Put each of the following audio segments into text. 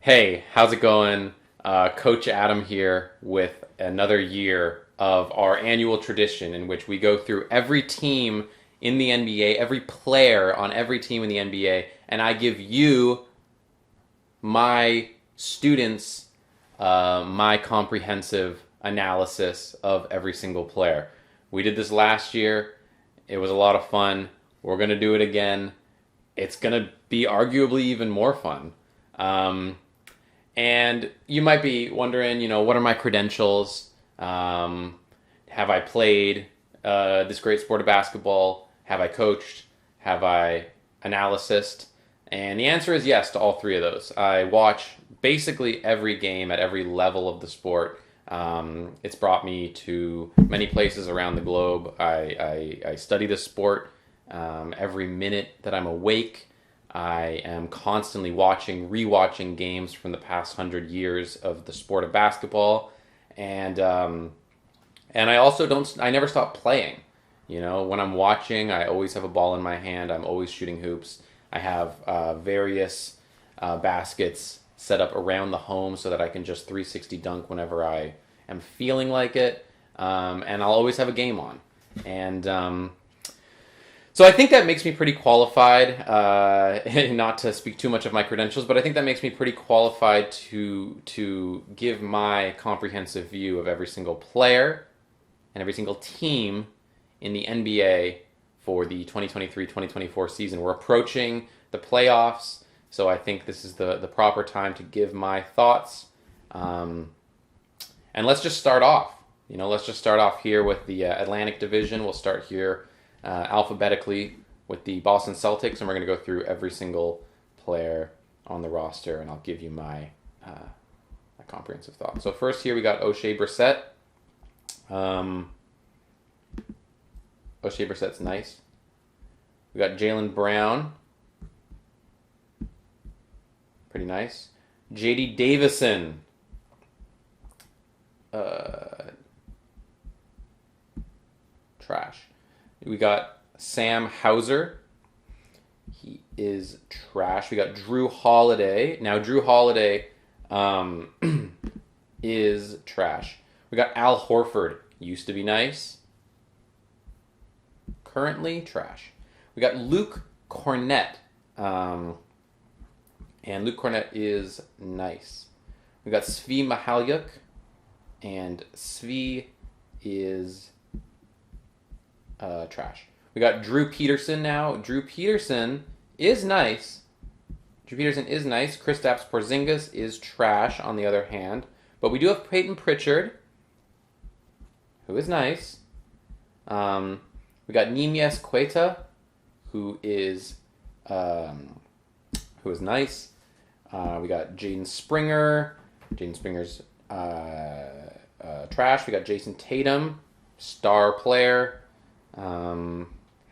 Hey, how's it going? Coach Adam here with another year of our annual tradition in which we go through every team in the NBA, every player on every team in the NBA, and I give you, my students, my comprehensive analysis of every single player. We did this last year. It was a lot of fun. We're going to do it again. It's going to be arguably even more fun. Um, and you might be wondering, what are my credentials? Have I played this great sport of basketball? Have I coached? Have I analysis? And the answer is yes to all three of those. I watch basically every game at every level of the sport. It's brought me to many places around the globe. I study the sport every minute that I'm awake. I am constantly rewatching games from the past 100 years of the sport of basketball, and I also don't. I never stop playing. When I'm watching, I always have a ball in my hand. I'm always shooting hoops. I have various baskets set up around the home so that I can just 360 dunk whenever I am feeling like it, and I'll always have a game on, and so I think that makes me pretty qualified, not to speak too much of my credentials, but I think that makes me pretty qualified to give my comprehensive view of every single player and every single team in the NBA for the 2023-2024 season. We're approaching the playoffs, so I think this is the proper time to give my thoughts. And let's just start off. Let's just start off here with the Atlantic Division. We'll start here alphabetically with the Boston Celtics, and we're going to go through every single player on the roster, and I'll give you my comprehensive thoughts. So first here we got O'Shea Brissett. O'Shea Brissett's nice. We got Jaylen Brown. Pretty nice. J.D. Davison. Trash. We got Sam Hauser. He is trash. We got Drew Holiday. Now, Drew Holiday is trash. We got Al Horford. Used to be nice. Currently, trash. We got Luke Cornett. And Luke Cornett is nice. We got Svi Mihalyuk. And Svi is trash. We got Drew Peterson now. Drew Peterson is nice. Kristaps Porzingis is trash, on the other hand. But we do have Peyton Pritchard, who is nice. We got Neemias Queta, who is nice. We got Jaden Springer. Jaden Springer's trash. We got Jason Tatum, star player,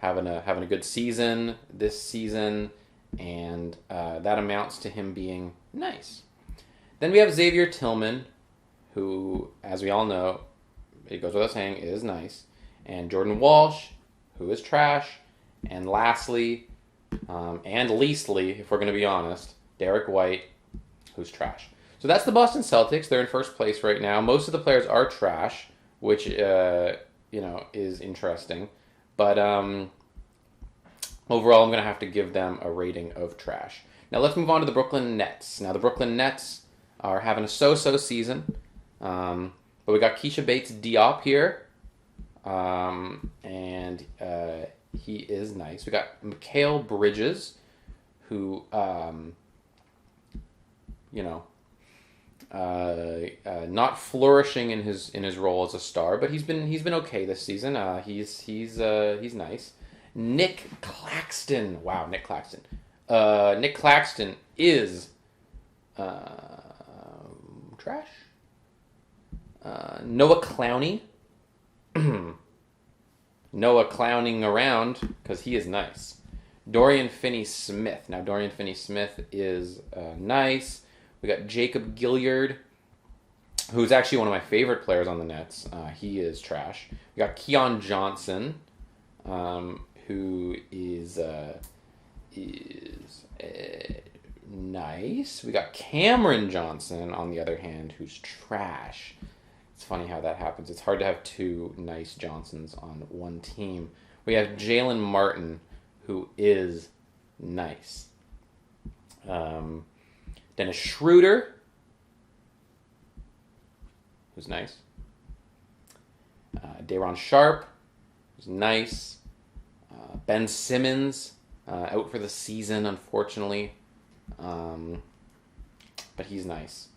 having a good season this season, and that amounts to him being nice. Then we have Xavier Tillman, who, as we all know, it goes without saying, is nice, and Jordan Walsh, who is trash, and lastly, and leastly, if we're going to be honest, Derek White, who's trash. So that's the Boston Celtics. They're in first place right now. Most of the players are trash, which is interesting. But overall, I'm going to have to give them a rating of trash. Now let's move on to the Brooklyn Nets. Now the Brooklyn Nets are having a so-so season. But we got Keisha Bates-Diop here. And he is nice. We got Mikal Bridges, who, not flourishing in his role as a star, but he's been okay this season. He's nice. Nick Claxton. Wow, Nick Claxton. Nick Claxton is trash. Noah Clowney. Noah clowning around because he is nice. Dorian Finney-Smith. Now Dorian Finney-Smith is nice. We got Jacob Gilyard, who's actually one of my favorite players on the Nets. He is trash. We got Keon Johnson, who is nice. We got Cameron Johnson, on the other hand, who's trash. It's funny how that happens. It's hard to have two nice Johnsons on one team. We have Jalen Martin, who is nice. Dennis Schroeder, who's nice. Day'Ron Sharp, who's nice. Ben Simmons, out for the season, unfortunately. But he's nice.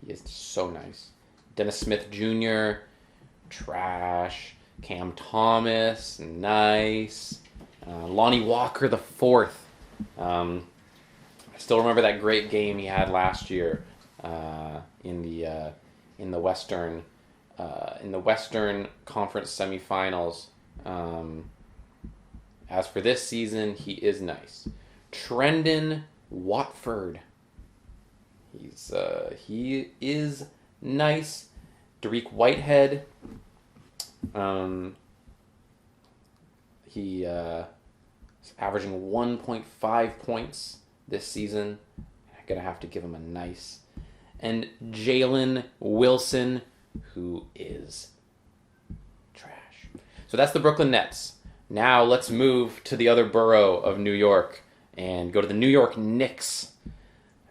He is so nice. Dennis Smith Jr., trash. Cam Thomas, nice. Lonnie Walker the fourth. I still remember that great game he had last year in the Western Conference semifinals. As for this season, he is nice. Trendon Watford. He is nice. Dariq Whitehead. He is averaging 1.5 points this season. I'm gonna have to give him a nice. And Jalen Wilson, who is trash. So that's the Brooklyn Nets. Now let's move to the other borough of New York and go to the New York Knicks.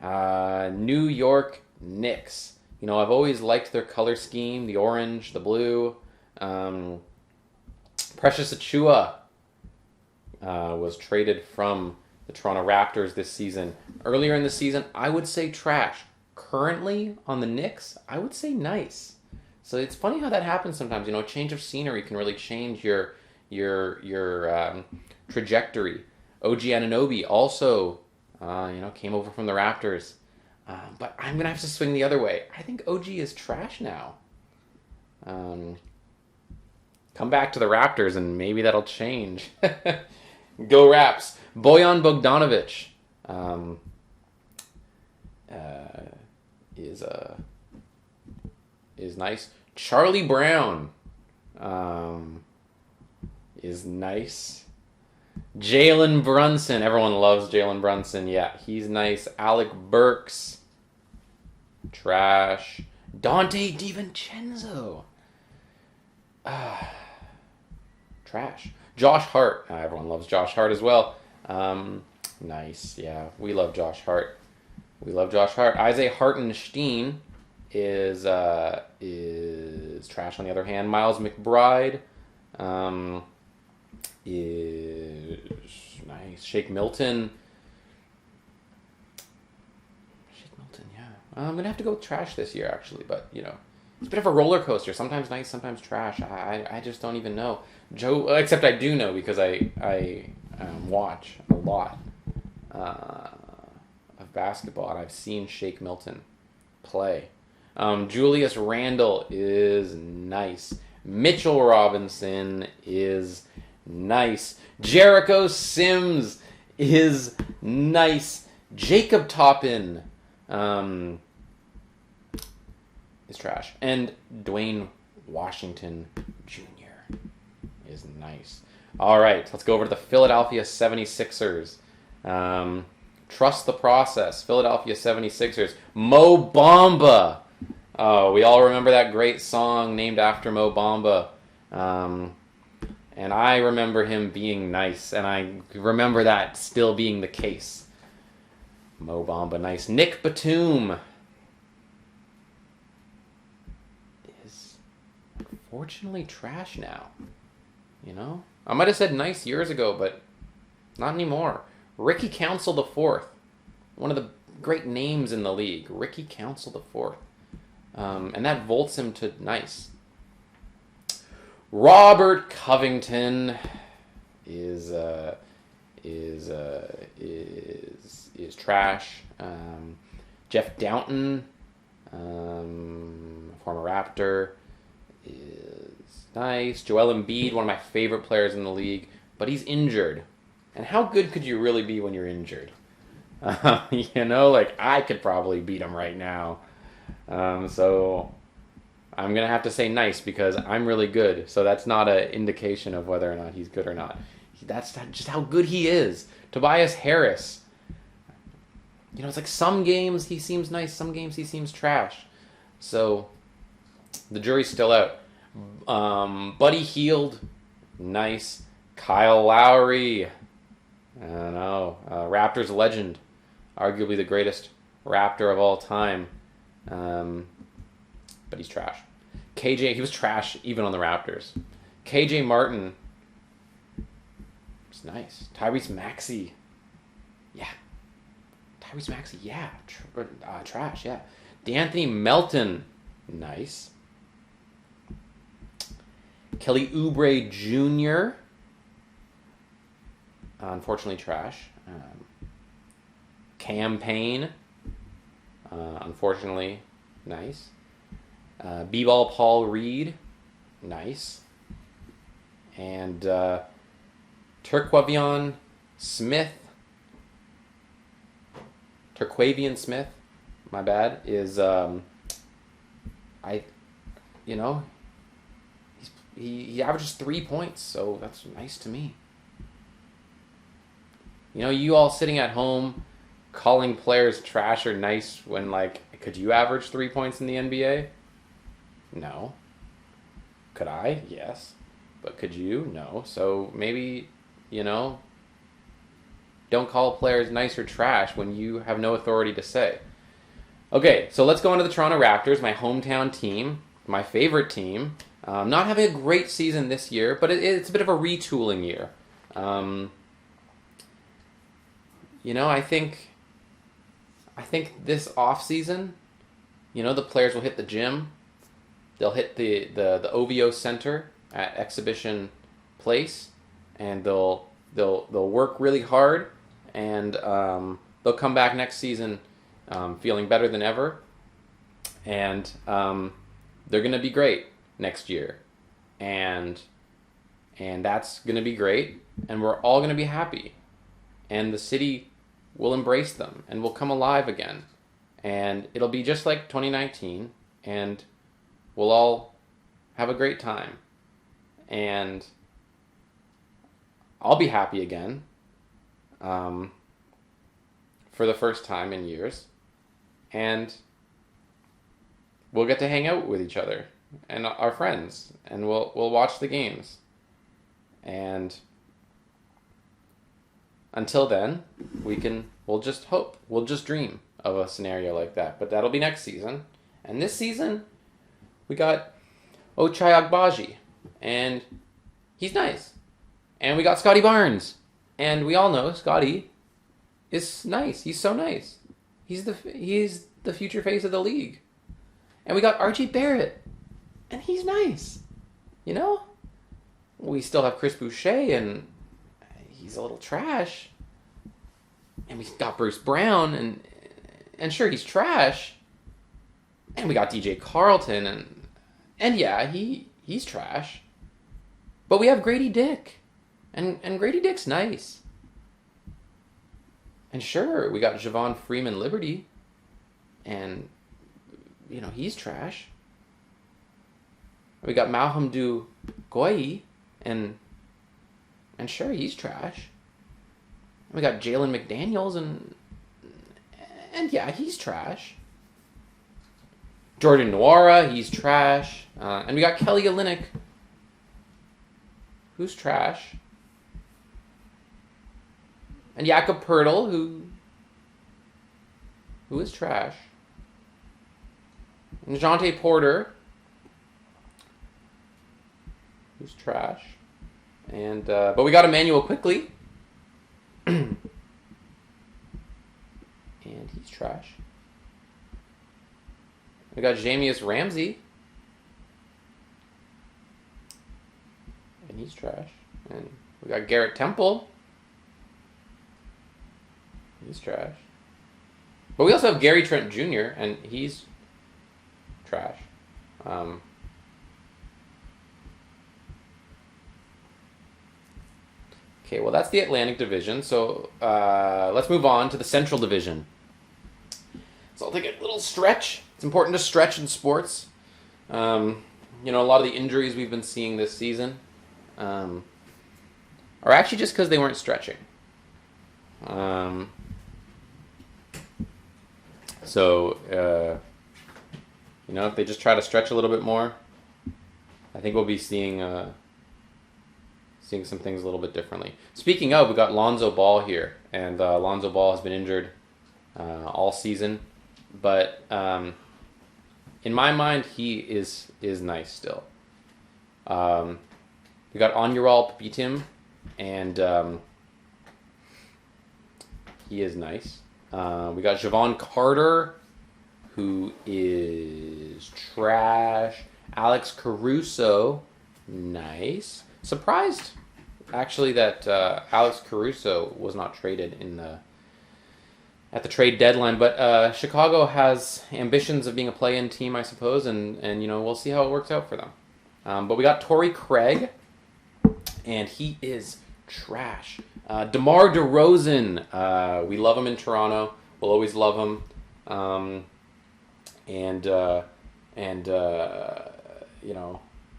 New York Knicks. You know, I've always liked their color scheme, the orange, the blue. Precious Achiuwa was traded from the Toronto Raptors this season. Earlier in the season, I would say trash. Currently on the Knicks, I would say nice. So it's funny how that happens sometimes. You know, a change of scenery can really change your trajectory. OG Anunoby also, came over from the Raptors. But I'm going to have to swing the other way. I think OG is trash now. Come back to the Raptors and maybe that'll change. Go Raps. Bojan Bogdanovic is nice. Charlie Brown is nice. Jalen Brunson. Everyone loves Jalen Brunson. Yeah, he's nice. Alec Burks. Trash. Dante DiVincenzo. Trash. Josh Hart. Everyone loves Josh Hart as well. Nice. Yeah, we love Josh Hart. Isaiah Hartenstein is trash on the other hand. Miles McBride is nice. Shake Milton, yeah. I'm going to have to go with trash this year, actually. But, you know, it's a bit of a roller coaster. Sometimes nice, sometimes trash. I just don't even know. Except I do know because I watch a lot of basketball, and I've seen Shake Milton play. Julius Randle is nice. Mitchell Robinson is nice. Jericho Sims is nice. Jacob Toppin is trash. And Dwayne Washington Jr. is nice. All right, let's go over to the Philadelphia 76ers. Trust the process. Philadelphia 76ers. Mo Bamba. Oh, we all remember that great song named after Mo Bamba. And I remember him being nice, and I remember that still being the case. Mo Bamba, nice. Nick Batum is unfortunately trash now. You know? I might have said nice years ago, but not anymore. Ricky Council IV. One of the great names in the league. Ricky Council IV. And that vaults him to nice. Robert Covington is trash. Jeff Downton, former Raptor, is nice. Joel Embiid, one of my favorite players in the league, but he's injured. And how good could you really be when you're injured? You know, like I could probably beat him right now. So I'm going to have to say nice because I'm really good. So that's not an indication of whether or not he's good or not. That's just how good he is. Tobias Harris. it's like some games he seems nice, some games he seems trash. So the jury's still out. Buddy Hield, nice. Kyle Lowry, I don't know. Raptors legend, arguably the greatest Raptor of all time. But he's trash. KJ, he was trash even on the Raptors. KJ Martin, it's nice. Tyrese Maxey, yeah. Tyrese Maxey, yeah. Trash, yeah. D'Anthony Melton, nice. Kelly Oubre Jr., unfortunately trash. Cam Payne, unfortunately nice. B-ball Paul Reed, nice. And Terquavion Smith, my bad, is he averages 3 points, so that's nice to me. You all sitting at home calling players trash or nice when, could you average 3 points in the NBA? No. Could I? Yes. But could you? No. So maybe, don't call players nice or trash when you have no authority to say. Okay, so let's go on to the Toronto Raptors, my hometown team, my favorite team. Not having a great season this year, but it's a bit of a retooling year. I think this offseason, the players will hit the gym. They'll hit the OVO Center at Exhibition Place, and they'll work really hard, and they'll come back next season feeling better than ever, and they're going to be great next year, and that's going to be great, and we're all going to be happy, and the city will embrace them, and will come alive again, and it'll be just like 2019, and we'll all have a great time, and I'll be happy again for the first time in years, and we'll get to hang out with each other and our friends, and we'll watch the games, and until then, we'll just hope, we'll just dream of a scenario like that, but that'll be next season. And this season, we got Ochai Agbaji, and he's nice. And we got Scotty Barnes, and we all know Scotty is nice. He's so nice. He's the future face of the league. And we got RJ Barrett, and he's nice. We still have Chris Boucher, and he's a little trash. And we got Bruce Brown, and sure, he's trash. And we got DJ Carlton, and yeah, he's trash. But we have Grady Dick, and Grady Dick's nice. And sure, we got Javon Freeman Liberty, and he's trash. We got Malhamdou Goyi, and sure, he's trash. We got Jalen McDaniels, and yeah, he's trash. Jordan Nwora, he's trash. And we got Kelly Olynyk, who's trash. And Jakob Poeltl, who is trash. And DeJounte Porter, who's trash. And but we got Emmanuel Quickley, and he's trash. We got Jamius Ramsey, and he's trash. And we got Garrett Temple, he's trash. But we also have Gary Trent Jr., and he's trash. Okay, well, that's the Atlantic Division. So let's move on to the Central Division. So I'll take a little stretch. It's important to stretch in sports. A lot of the injuries we've been seeing this season are actually just because they weren't stretching. So, if they just try to stretch a little bit more, I think we'll be seeing some things a little bit differently. Speaking of, we got Lonzo Ball here, and Lonzo Ball has been injured all season, but in my mind, he is nice still. We got Onyural Papitim, and he is nice. We got Javon Carter, who is trash. Alex Caruso, nice. Surprised, actually, that Alex Caruso was not traded at the trade deadline. But Chicago has ambitions of being a play-in team, I suppose, and we'll see how it works out for them. But we got Torrey Craig, and he is trash. DeMar DeRozan, we love him in Toronto. We'll always love him.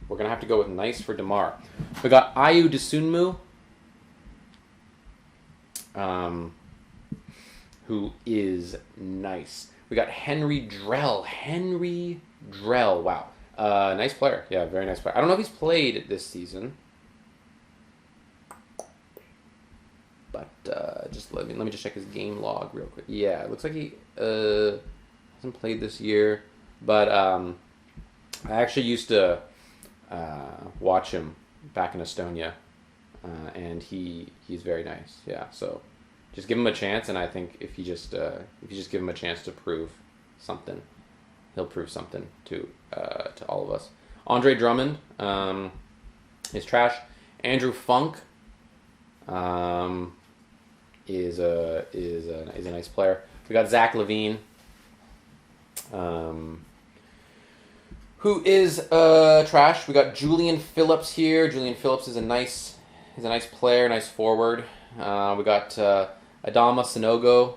We're going to have to go with nice for DeMar. We got Ayu Dosunmu, who is nice. We got Henry Drell. Wow. Nice player. Yeah, very nice player. I don't know if he's played this season. But just let me just check his game log real quick. Yeah, it looks like he hasn't played this year. But I actually used to watch him back in Estonia, and he's very nice. Yeah, so just give him a chance, and I think if you just give him a chance to prove something, he'll prove something to all of us. Andre Drummond is trash. Andrew Funk is a nice player. We got Zach LaVine, who is trash. We got Julian Phillips here. Julian Phillips is a nice player, nice forward. We got Adama Sanogo,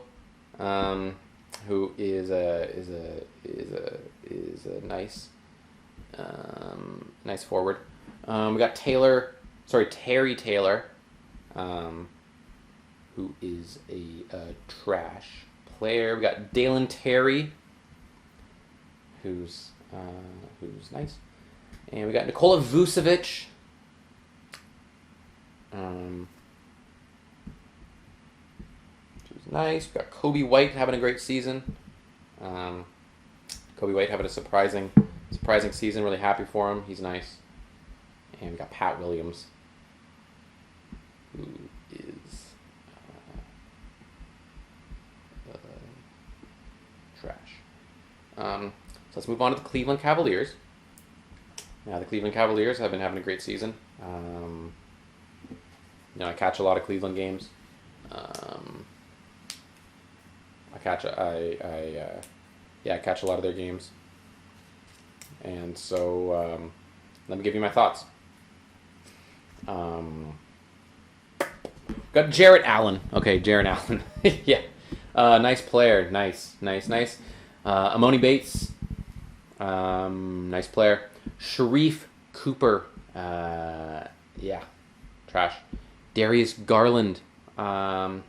who is a nice forward. We got Terry Taylor, who is a trash player. We got Dalen Terry, who's nice, and we got Nikola Vucevic, who's nice. We got Kobe White having a great season. Kobe White having a surprising season. Really happy for him. He's nice. And we got Pat Williams, who is trash. So let's move on to the Cleveland Cavaliers. Now, the Cleveland Cavaliers have been having a great season. I catch a lot of Cleveland games. I catch a lot of their games. And so let me give you my thoughts. Got Jarrett Allen. Okay, Jarrett Allen. Yeah. Nice player. Nice. Amoni Bates. Nice player. Sharif Cooper. Trash. Darius Garland. Darius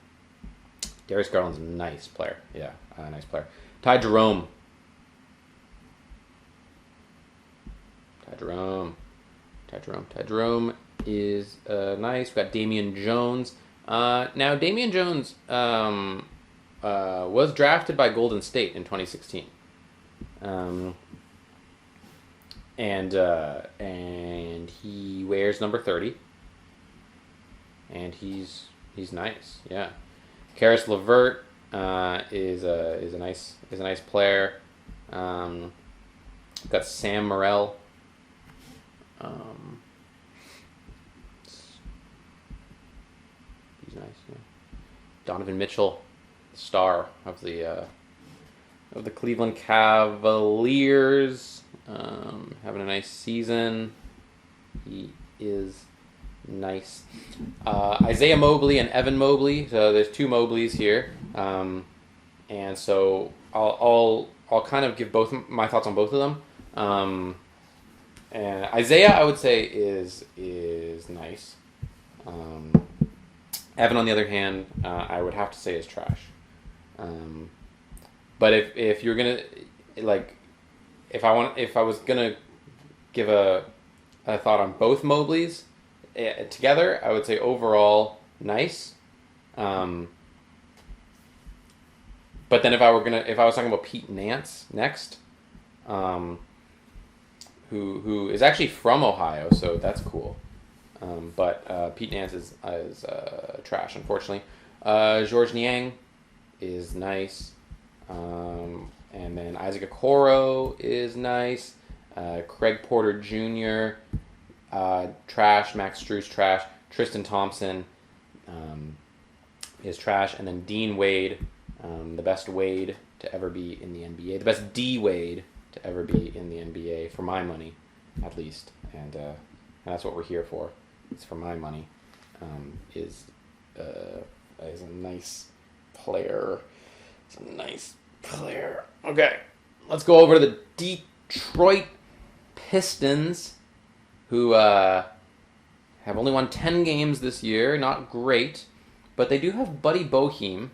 Garland's a nice player. Yeah, nice player. Ty Jerome. Ty Jerome is nice. We got Damian Jones. Now, Damian Jones was drafted by Golden State in 2016. And he wears number 30. And he's nice. Yeah. Karis LeVert is a nice player. We've got Sam Morrell. He's nice. Yeah. Donovan Mitchell, star of the Cleveland Cavaliers, having a nice season. He is nice. Isaiah Mobley and Evan Mobley. So there's two Mobleys here, and so I'll kind of give both my thoughts on both of them. And Isaiah, I would say, is nice. Evan, on the other hand, I would have to say is trash. But if you're gonna like, if I was gonna give a thought on both Mobleys together, I would say overall nice. Um, but then if I was talking about Pete Nance next, um, who is actually from Ohio, so that's cool. But Pete Nance is trash, unfortunately. Georges Niang is nice. And then Isaac Okoro is nice. Craig Porter Jr. Trash. Max Strus trash. Tristan Thompson is trash. And then Dean Wade, the best Wade to ever be in the NBA. The best D Wade to ever be in the NBA, for my money, at least. And that's what we're here for. It's for my money. Is a nice player. It's a nice player. Okay, let's go over to the Detroit Pistons, who have only won 10 games this year. Not great, but they do have Buddy Boeheim,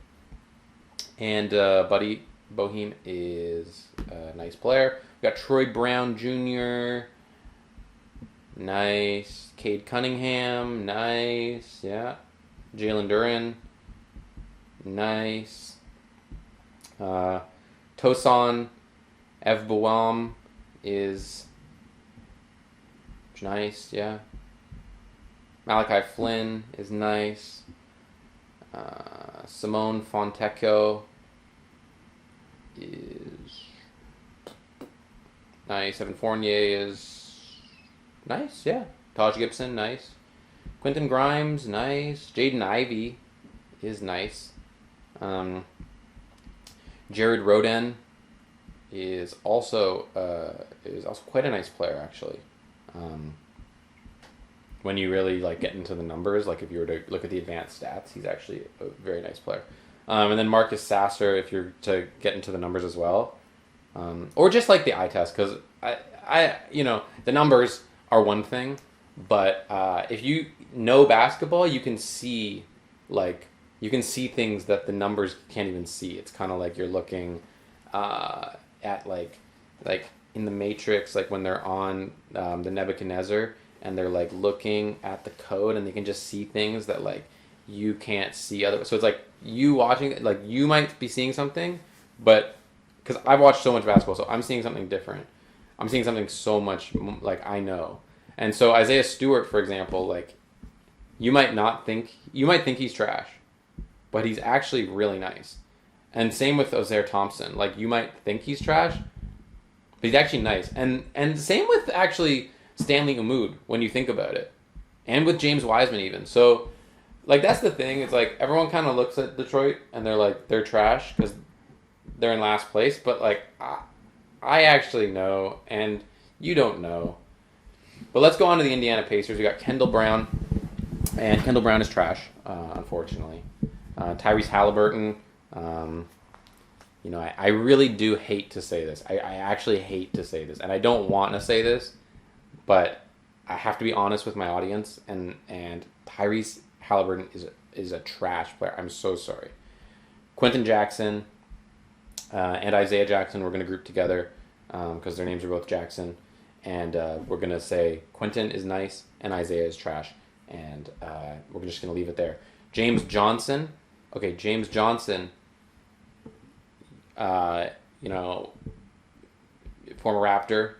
and Buddy Boeheim is a nice player. We got Troy Brown Jr., nice. Cade Cunningham, nice. Yeah. Jalen Duren, nice. Tosan Evboam is nice, yeah. Malachi Flynn is nice. Simone Fontecchio is nice. Evan Fournier is nice, yeah. Taj Gibson, nice. Quentin Grimes, nice. Jaden Ivey is nice. Jared Roden is also quite a nice player, actually. When you really get into the numbers, if you were to look at the advanced stats, he's actually a very nice player. And then Marcus Sasser, if you're to get into the numbers as well, or just the eye test, because the numbers are one thing, but if you know basketball, you can see things that the numbers can't even see. It's kind of like you're looking at like in the Matrix, when they're on the Nebuchadnezzar and they're looking at the code and they can just see things that you can't see other. So it's you watching, you might be seeing something, but because I've watched so much basketball, so I'm seeing something different. I'm seeing something so much I know. And so Isaiah Stewart, for example, you might think he's trash, but he's actually really nice. And same with Ozair Thompson. You might think he's trash, but he's actually nice. And same with actually Stanley Umud, when you think about it. And with James Wiseman even. So that's the thing. It's everyone kind of looks at Detroit and they're trash because they're in last place, but I actually know and you don't know. But let's go on to the Indiana Pacers. We got Kendall Brown, and Kendall Brown is trash, unfortunately. Tyrese Halliburton, I really do hate to say this. I actually hate to say this, and I don't want to say this, but I have to be honest with my audience, and Tyrese Halliburton is a trash player. I'm so sorry. Quentin Jackson and Isaiah Jackson, we're going to group together because their names are both Jackson. And we're going to say Quentin is nice and Isaiah is trash. And we're just going to leave it there. James Johnson. Okay, James Johnson, former Raptor,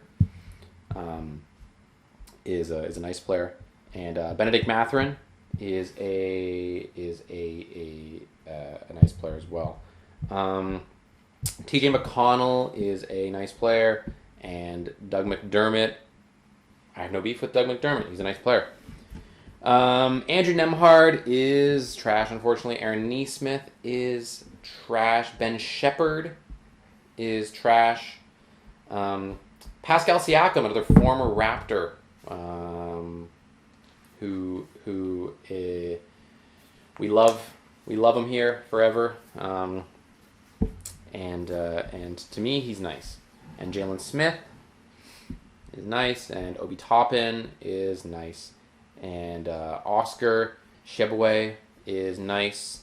is a nice player. And Benedict Mathurin is a nice player as well. TJ McConnell is a nice player. And Doug McDermott, I have no beef with Doug McDermott. He's a nice player. Andrew Nembhard is trash, unfortunately. Aaron Nesmith is trash. Ben Shepherd is trash. Pascal Siakam, another former Raptor, who we love him here forever. And to me, he's nice. And Jalen Smith is nice, and Obi Toppin is nice, and Oscar Tshiebwe is nice,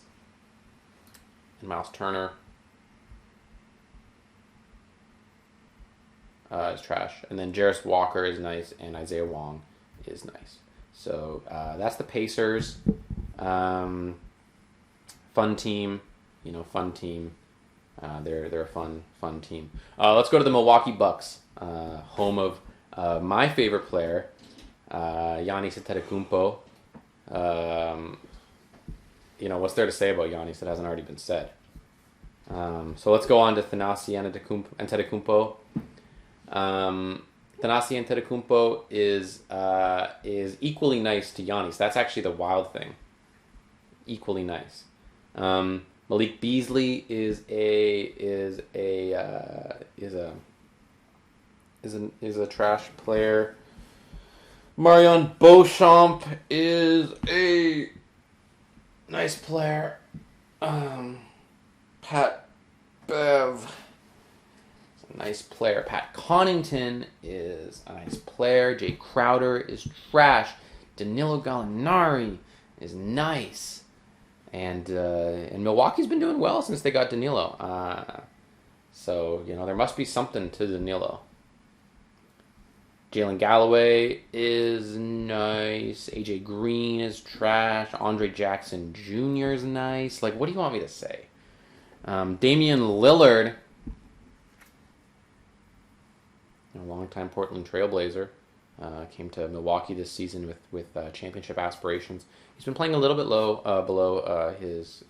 and Miles Turner is trash. And then Jarris Walker is nice, and Isaiah Wong is nice. So that's the Pacers. Fun team, fun team. They're a fun team. Let's go to the Milwaukee Bucks, home of my favorite player, Giannis Antetokounmpo. What's there to say about Giannis that hasn't already been said? So let's go on to Thanasi Antetokounmpo. Thanasi Antetokounmpo is equally nice to Giannis. That's actually the wild thing. Equally nice. Malik Beasley is a trash player. Marion Beauchamp is a nice player. Pat Bev is a nice player. Pat Connaughton is a nice player. Jay Crowder is trash. Danilo Gallinari is nice. And Milwaukee's been doing well since they got Danilo. So there must be something to Danilo. Jalen Galloway is nice. AJ Green is trash. Andre Jackson Jr. is nice. What do you want me to say? Damian Lillard, a longtime Portland Trailblazer, came to Milwaukee this season with championship aspirations. He's been playing a little bit below his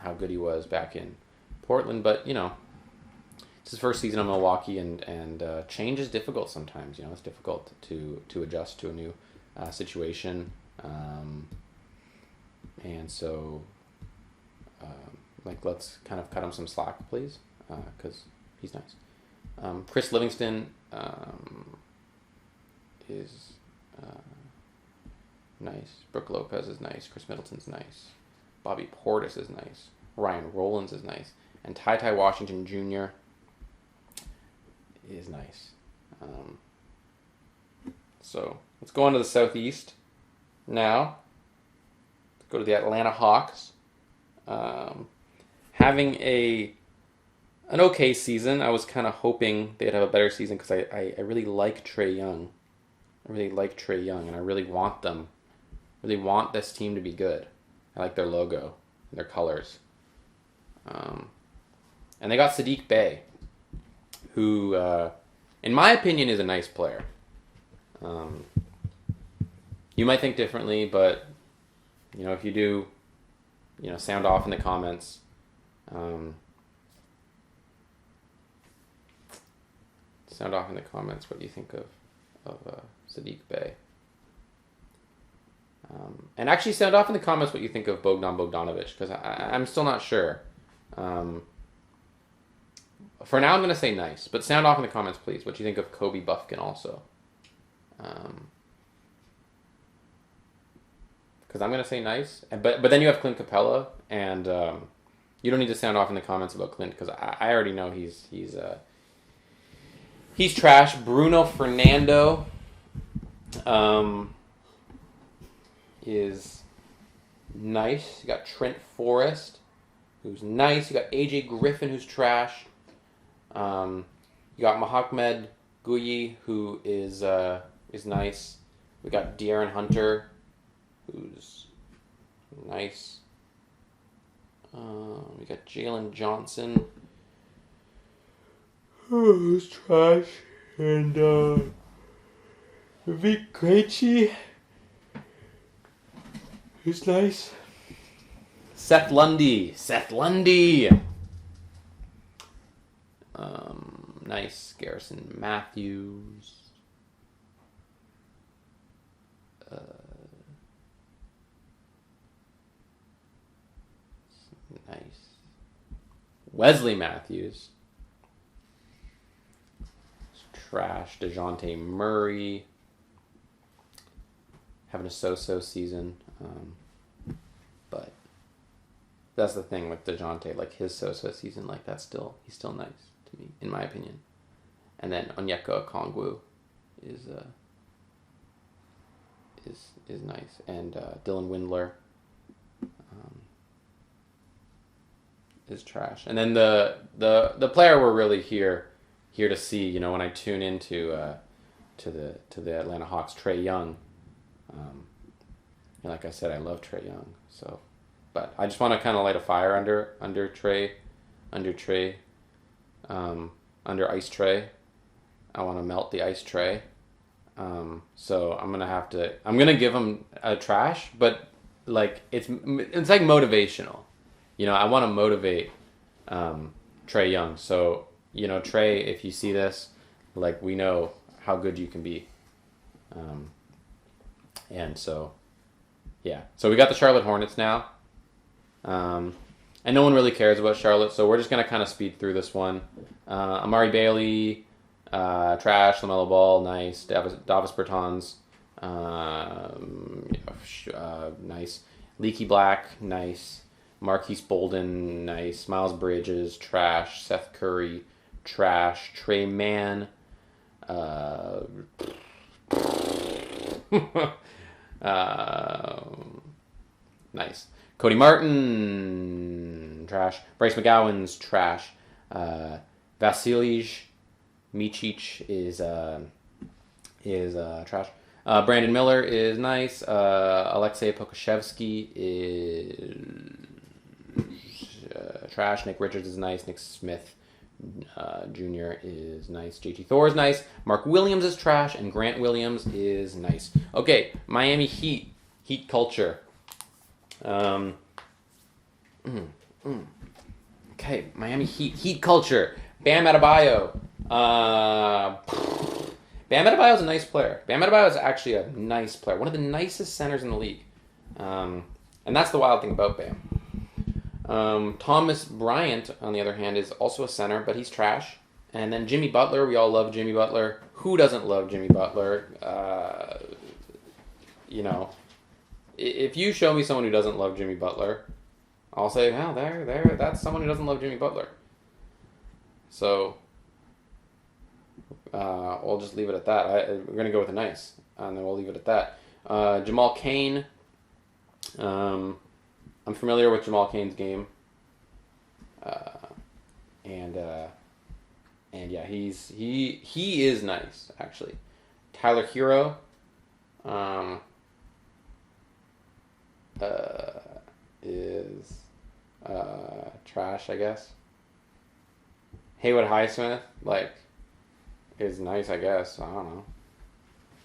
how good he was back in Portland, but it's his first season in Milwaukee, and change is difficult sometimes. It's difficult to adjust to a new situation, and so let's kind of cut him some slack, please, because he's nice. Chris Livingston is nice. Brooke Lopez is nice. Chris Middleton's nice. Bobby Portis is nice. Ryan Rollins is nice, and Ty Washington Jr. is nice. So let's go on to the Southeast now. Let's go to the Atlanta Hawks. Having an okay season. I was kind of hoping they'd have a better season because I really like Trae Young. I really like Trae Young, and I really want them. Really want this team to be good. I like their logo, their colors. And they got Sadiq Bey, who, in my opinion, is a nice player. You might think differently, but if you do, sound off in the comments. Sound off in the comments what you think of Sadiq Bey. And actually sound off in the comments what you think of Bogdan Bogdanovic, because I'm still not sure. For now, I'm going to say nice, but sound off in the comments, please, what you think of Kobe Buffkin also. Because I'm going to say nice, but then you have Clint Capella, and you don't need to sound off in the comments about Clint, because I already know he's trash. Bruno Fernando is nice. You got Trent Forrest, who's nice. You got AJ Griffin, who's trash. You got Mohamed Guyi, who is nice. We got De'Aaron Hunter, who's nice. We got Jalen Johnson, who's trash, and Vic Krejci, who's nice. Seth Lundy. Nice. Garrison Matthews. Nice. Wesley Matthews. Trash. DeJounte Murray. Having a so-so season. But that's the thing with DeJounte. His so-so season, he's still nice to me, in my opinion. And then Onyeka Okongwu is nice. And Dylan Windler is trash. And then the player we're really here here to see. You know, when I tune into to the Atlanta Hawks, Trae Young. And like I said, I love Trae Young. So, but I just want to kind of light a fire under Trae, under ice Trae. I want to melt the ice Trae. So I'm gonna give him a trash, but like it's like motivational. You know, I want to motivate Trae Young. So, you know, Trae, if you see this, like, we know how good you can be. And so, yeah. So we got the Charlotte Hornets now. And no one really cares about Charlotte, so we're just going to kind of speed through this one. Amari Bailey, trash. LaMelo Ball, nice. Davis Bertans, nice. Leaky Black, nice. Marquise Bolden, nice. Miles Bridges, trash. Seth Curry, trash. Trey Mann, nice. Cody Martin, trash. Bryce McGowan's trash. Vasilij Micic is trash. Brandon Miller is nice. Alexei Pokushevsky is trash. Nick Richards is nice. Nick Smith Jr. is nice. JT Thor is nice. Mark Williams is trash. And Grant Williams is nice. Okay, Miami Heat culture. Okay, Miami Heat culture. Bam Adebayo. Bam Adebayo is a nice player. Bam Adebayo is actually a nice player. One of the nicest centers in the league. And that's the wild thing about Bam. Thomas Bryant, on the other hand, is also a center, but he's trash. And then Jimmy Butler. We all love Jimmy Butler. Who doesn't love Jimmy Butler? You know, if you show me someone who doesn't love Jimmy Butler, I'll say, well, that's someone who doesn't love Jimmy Butler. So, we'll just leave it at that. We're going to go with a nice, and then we'll leave it at that. Jamal Cain. I'm familiar with Jamal Cain's game. And yeah, he is nice, actually. Tyler Hero. Is trash, I guess. Haywood Highsmith, like, is nice, I guess. I don't know.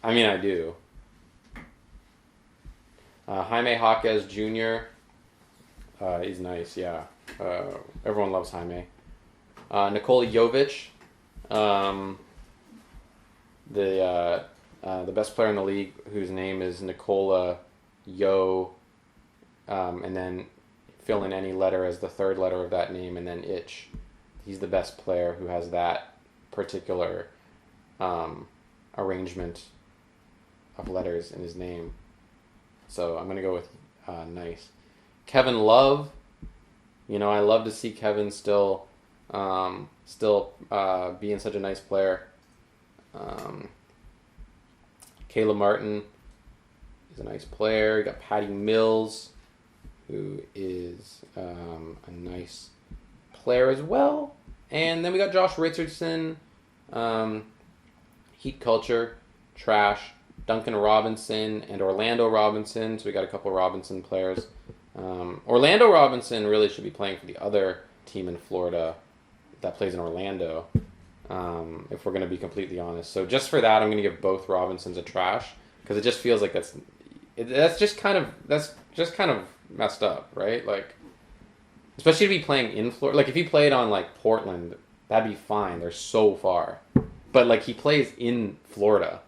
I mean, I do. Jaime Jaquez Jr. Is nice, yeah. Everyone loves Jaime. Nikola Jovic, the best player in the league, whose name is Nikola and then fill in any letter as the third letter of that name, and then itch. He's the best player who has that particular arrangement of letters in his name. So I'm going to go with nice. Kevin Love. You know, I love to see Kevin still being such a nice player. Caleb Martin is a nice player. You got Patty Mills, who is a nice player as well. And then we got Josh Richardson, Heat culture, trash. Duncan Robinson and Orlando Robinson. So we got a couple Robinson players. Orlando Robinson really should be playing for the other team in Florida that plays in Orlando, if we're going to be completely honest. So just for that, I'm going to give both Robinsons a trash, because it just feels like that's just kind of messed up, right? Like, especially to be playing in Florida. Like, if he played on, like, Portland, that'd be fine. They're so far. But, like, he plays in Florida.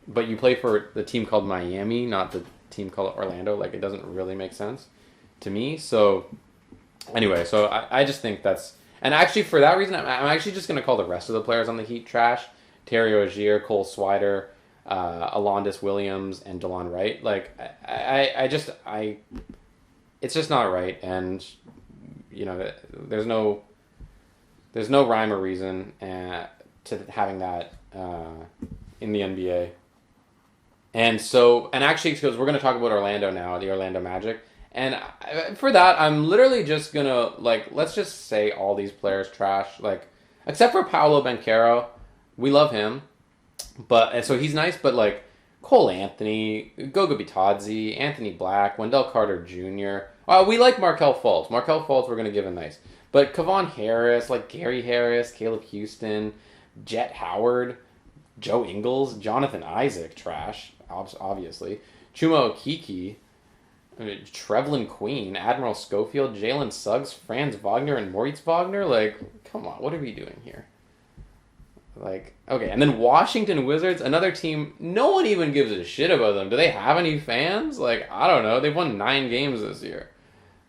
But you play for the team called Miami, not the team called Orlando. Like, it doesn't really make sense to me. So, anyway, so I just think that's... And actually, for that reason, I'm actually just going to call the rest of the players on the Heat trash. Terry Rozier, Cole Swider, Alondis Williams, and DeLon Wright. Like, it's just not right. And, you know, there's no rhyme or reason to having that in the NBA. And actually, because we're going to talk about Orlando now, the Orlando Magic. And for that, I'm literally just going to, like, let's just say all these players trash. Like, Except for Paolo Banchero, we love him, but and so he's nice. But like Cole Anthony, Goga Bitadze, Anthony Black, Wendell Carter Jr. We like Markel Fultz. Markel Fultz, we're gonna give a nice. But Kevon Harris, like Gary Harris, Caleb Houston, Jet Howard, Joe Ingles, Jonathan Isaac, trash, obviously. Chuma Okiki, Trevlin Queen, Admiral Schofield, Jalen Suggs, Franz Wagner, and Moritz Wagner. Like, come on, what are we doing here? Like, okay, and then Washington Wizards, another team, no one even gives a shit about them. Do they have any fans? Like, I don't know. They've won 9 games this year.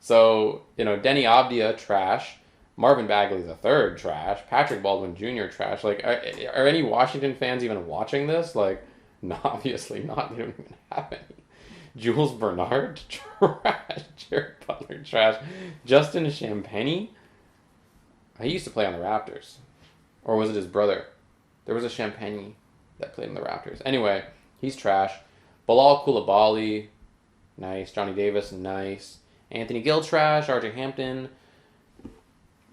So, Denny Avdia, trash. Marvin Bagley's a third, trash. Patrick Baldwin Jr., trash. Like, are any Washington fans even watching this? Like, no, obviously not. They don't even have any. Jules Bernard, trash. Jared Butler, trash. Justin Champagny, he used to play on the Raptors. Or was it his brother? There was a Champagny that played in the Raptors. Anyway, he's trash. Bilal Coulibaly, nice. Johnny Davis, nice. Anthony Gill, trash. RJ Hampton,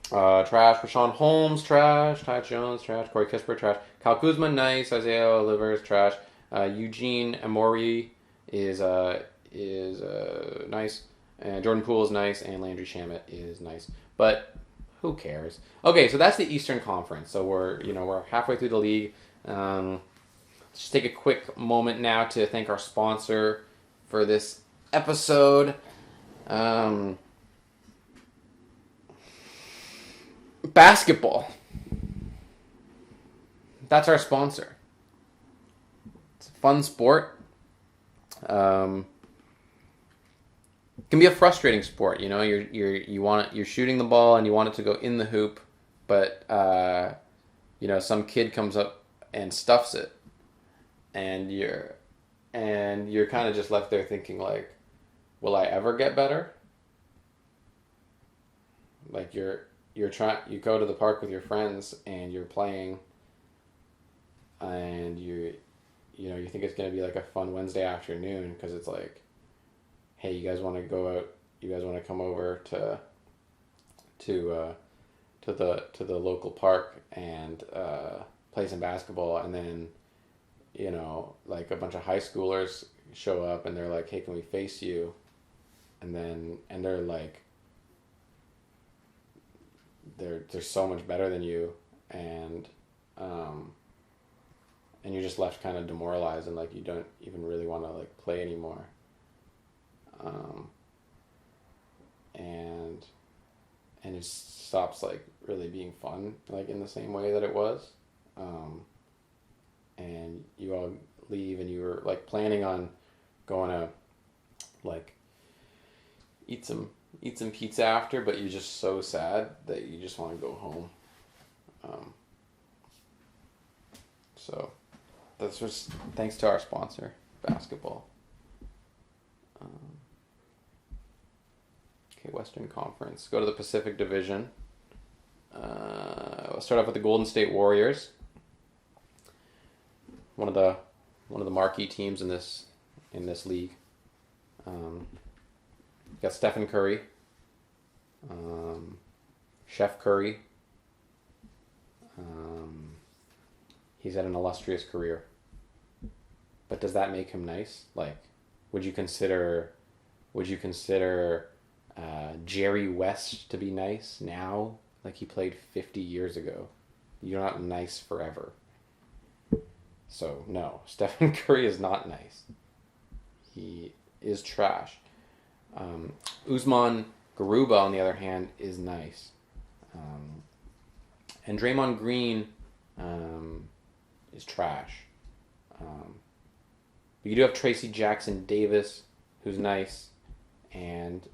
trash. Rashawn Holmes, trash. Ty Jones, trash. Corey Kispert, trash. Kyle Kuzma, nice. Isaiah Olivers, trash. Eugene Amori is nice. And Jordan Poole is nice. And Landry Shamet is nice. But who cares? Okay, so that's the Eastern Conference. So we're halfway through the league. Let's just take a quick moment now to thank our sponsor for this episode. Basketball. That's our sponsor. It's a fun sport. Can be a frustrating sport, you're shooting the ball and you want it to go in the hoop, but some kid comes up and stuffs it, and you're kind of just left there thinking like, will I ever get better? Like you go to the park with your friends and you're playing, and you think it's gonna be like a fun Wednesday afternoon because it's like, hey, you guys want to go out? You guys want to come over to the local park and play some basketball? And then, like a bunch of high schoolers show up and they're like, hey, can we face you? And they're like, they're so much better than you, and you're just left kind of demoralized and like you don't even really want to like play anymore. And it stops like really being fun, like in the same way that it was. And you all leave and you were like planning on going to like eat some pizza after, but you're just so sad that you just want to go home. So that's just thanks to our sponsor, basketball. Okay, Western Conference. Go to the Pacific Division. Let's start off with the Golden State Warriors. One of the marquee teams in this league. Got Stephen Curry, Chef Curry. He's had an illustrious career. But does that make him nice? Like, would you consider Jerry West to be nice now? Like he played 50 years ago. You're not nice forever. So no, Stephen Curry is not nice. He is trash. Usman Garuba, on the other hand, is nice. And Draymond Green is trash. But you do have Tracy Jackson Davis, who's nice. And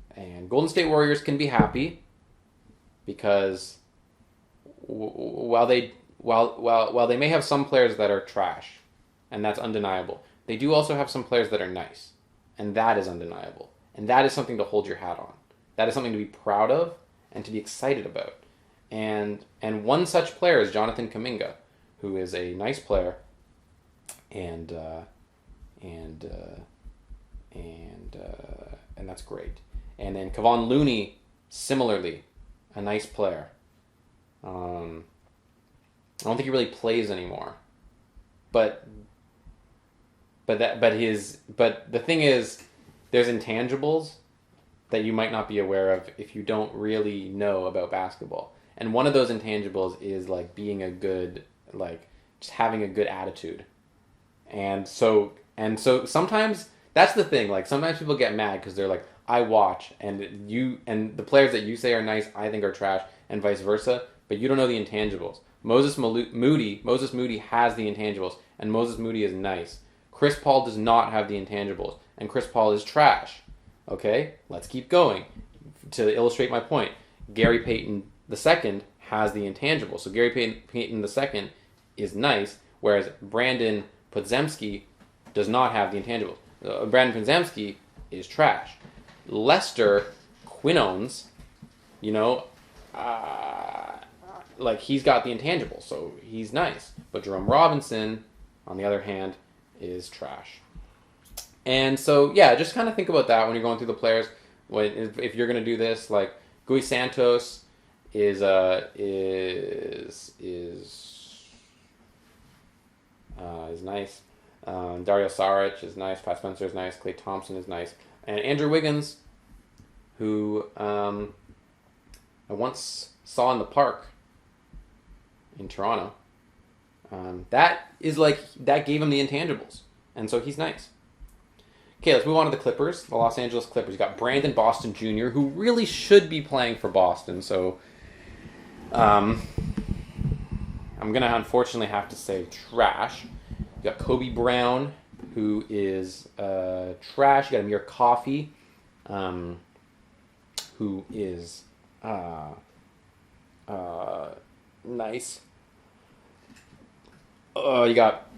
Golden State Warriors can be happy because while they may have some players that are trash, and that's undeniable, they do also have some players that are nice, and that is undeniable. And that is something to hold your hat on. That is something to be proud of and to be excited about. And one such player is Jonathan Kuminga, who is a nice player, and that's great. And then Kevon Looney, similarly, a nice player. don't think he really plays anymore. But the thing is, there's intangibles that you might not be aware of if you don't really know about basketball. And one of those intangibles is like being a good, like just having a good attitude. And so sometimes that's the thing. Like sometimes people get mad because they're like, I watch and the players that you say are nice, I think are trash, and vice versa. But you don't know the intangibles. Moses Moody has the intangibles, and Moses Moody is nice. Chris Paul does not have the intangibles, and Chris Paul is trash. Okay, let's keep going. To illustrate my point, Gary Payton II has the intangibles. So Gary Payton II is nice, whereas Brandon Podziemski does not have the intangibles. Brandon Podziemski is trash. Lester Quinones, like he's got the intangibles, so he's nice. But Jerome Robinson, on the other hand, is trash. And so, yeah, just kind of think about that when you're going through the players. If you're going to do this, like Gui Santos is nice. Dario Saric is nice. Pat Spencer is nice. Klay Thompson is nice. And Andrew Wiggins, who I once saw in the park in Toronto, that gave him the intangibles. And so he's nice. Okay, let's move on to the Clippers, the Los Angeles Clippers. You got Brandon Boston Jr., who really should be playing for Boston. So I'm going to unfortunately have to say trash. You got Kobe Brown, who is trash. You got Amir Coffey, who is nice. You got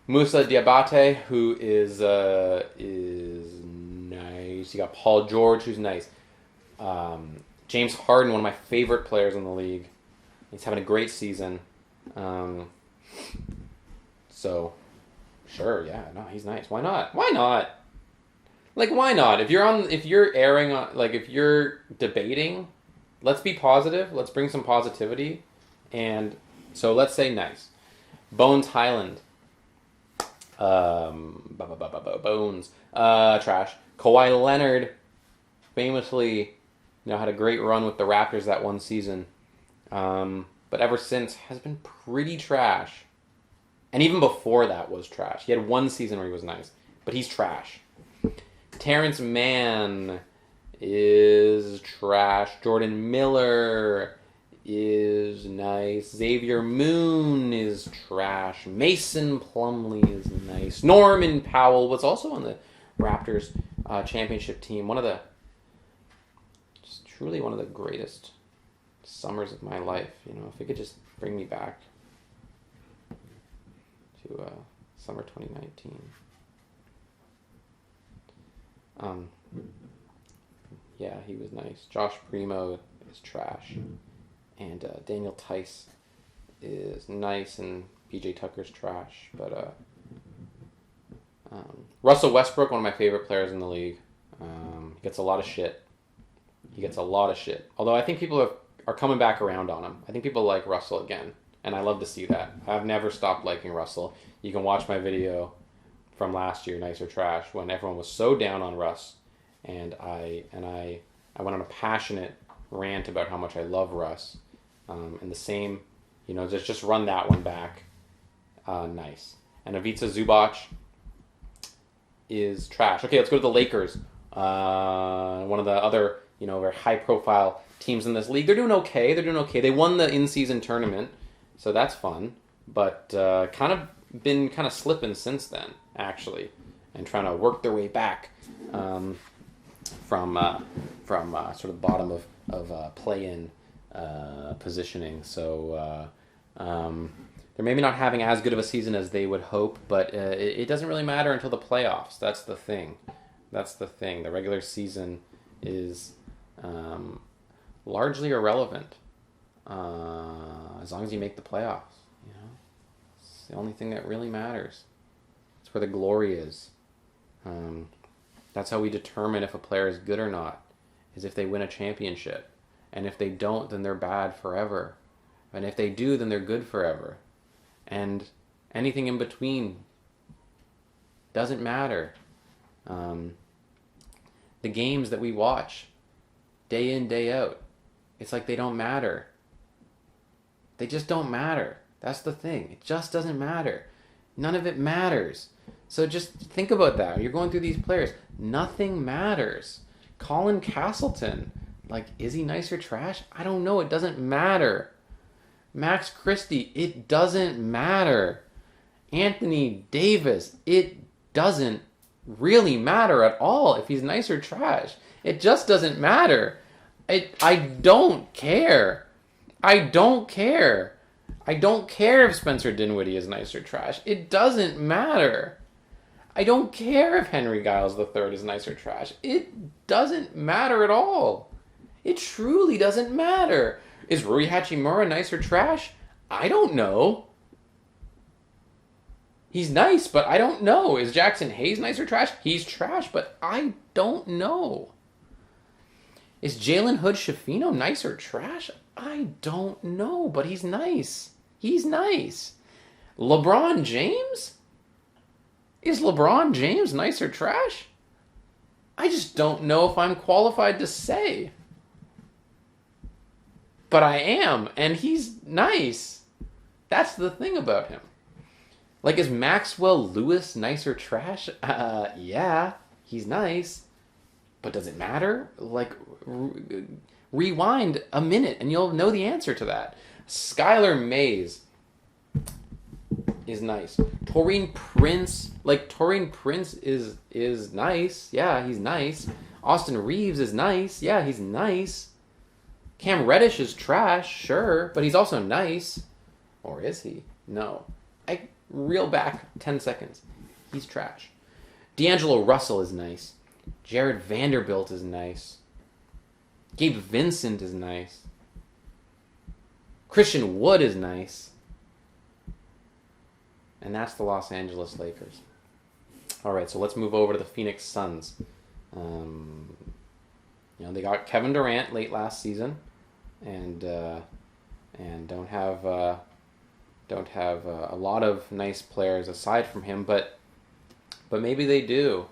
Moussa Diabate, who is nice. You got Paul George, who's nice. James Harden, one of my favorite players in the league. He's having a great season. So, sure, yeah, no, he's nice. Why not? Why not? Like, why not? If you're debating, let's be positive. Let's bring some positivity. And so let's say nice. Bones Highland. Bones. Trash. Kawhi Leonard famously, had a great run with the Raptors that one season. But ever since has been pretty trash. And even before that was trash. He had one season where he was nice, but he's trash. Terrence Mann is trash. Jordan Miller is nice. Xavier Moon is trash. Mason Plumlee is nice. Norman Powell was also on the Raptors championship team. Truly one of the greatest summers of my life. If it could just bring me back to summer 2019. Yeah, he was nice. Josh Primo is trash. And Daniel Tice is nice, and PJ Tucker's trash. But Russell Westbrook, one of my favorite players in the league, he gets a lot of shit. Although I think people are coming back around on him. I think people like Russell again, and I love to see that. I've never stopped liking Russell. You can watch my video from last year, Nice or Trash, when everyone was so down on Russ, and I went on a passionate rant about how much I love Russ. And the same, just run that one back. Nice. And Ivica Zubac is trash. Okay, let's go to the Lakers. One of the other, very high-profile teams in this league. They're doing okay. They won the in-season tournament, so that's fun. But kind of slipping since then, actually, and trying to work their way back from sort of bottom of play-in positioning. So they're maybe not having as good of a season as they would hope, but it doesn't really matter until the playoffs. That's the thing. The regular season is largely irrelevant as long as you make the playoffs. It's the only thing that really matters. It's where the glory is. That's how we determine if a player is good or not, is if they win a championship. And if they don't, then they're bad forever. And if they do, then they're good forever. And anything in between doesn't matter. The games that we watch day in, day out, it's like they don't matter. They just don't matter. That's the thing. It just doesn't matter. None of it matters. So just think about that. You're going through these players. Nothing matters. Colin Castleton, like, is he nice or trash? I don't know. It doesn't matter. Max Christie, it doesn't matter. Anthony Davis, it doesn't really matter at all if he's nice or trash. It just doesn't matter. I don't care. I don't care. I don't care if Spencer Dinwiddie is nice or trash. It doesn't matter. I don't care if Henry Giles III is nice or trash. It doesn't matter at all. It truly doesn't matter. Is Rui Hachimura nice or trash? I don't know. He's nice, but I don't know. Is Jackson Hayes nice or trash? He's trash, but I don't know. Is Jalen Hood-Schifino nice or trash? I don't know, but he's nice. He's nice. LeBron James? Is LeBron James nice or trash? I just don't know if I'm qualified to say. But I am, and he's nice. That's the thing about him. Like, is Maxwell Lewis nice or trash? Yeah, he's nice. But does it matter? Like, rewind a minute and you'll know the answer to that. Skylar Mays is nice. Taurean Prince is nice. Yeah, he's nice. Austin Reeves is nice. Yeah, he's nice. Cam Reddish is trash, sure, but he's also nice. Or is he? No. I reel back 10 seconds. He's trash. D'Angelo Russell is nice. Jared Vanderbilt is nice. Gabe Vincent is nice. Christian Wood is nice. And that's the Los Angeles Lakers. All right, so let's move over to the Phoenix Suns. They got Kevin Durant late last season, and don't have a lot of nice players aside from him, but maybe they do.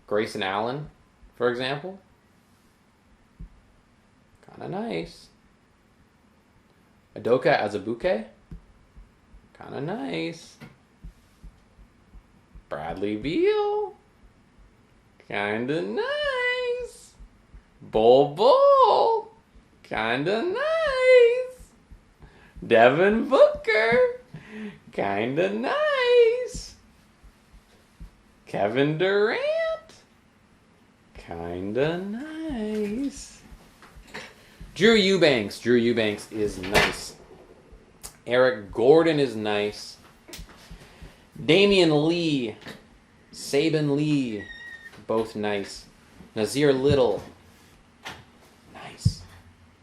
Grayson Allen, for example, kind of nice. Udoka Azubuike, kind of nice. Bradley Beal, kind of nice. Bol, kind of nice. Devin Booker, kind of nice. Kevin Durant, kind of nice. Drew Eubanks is nice. Eric Gordon is nice. Damian Lee, Saban Lee, both nice. Nazir Little, nice.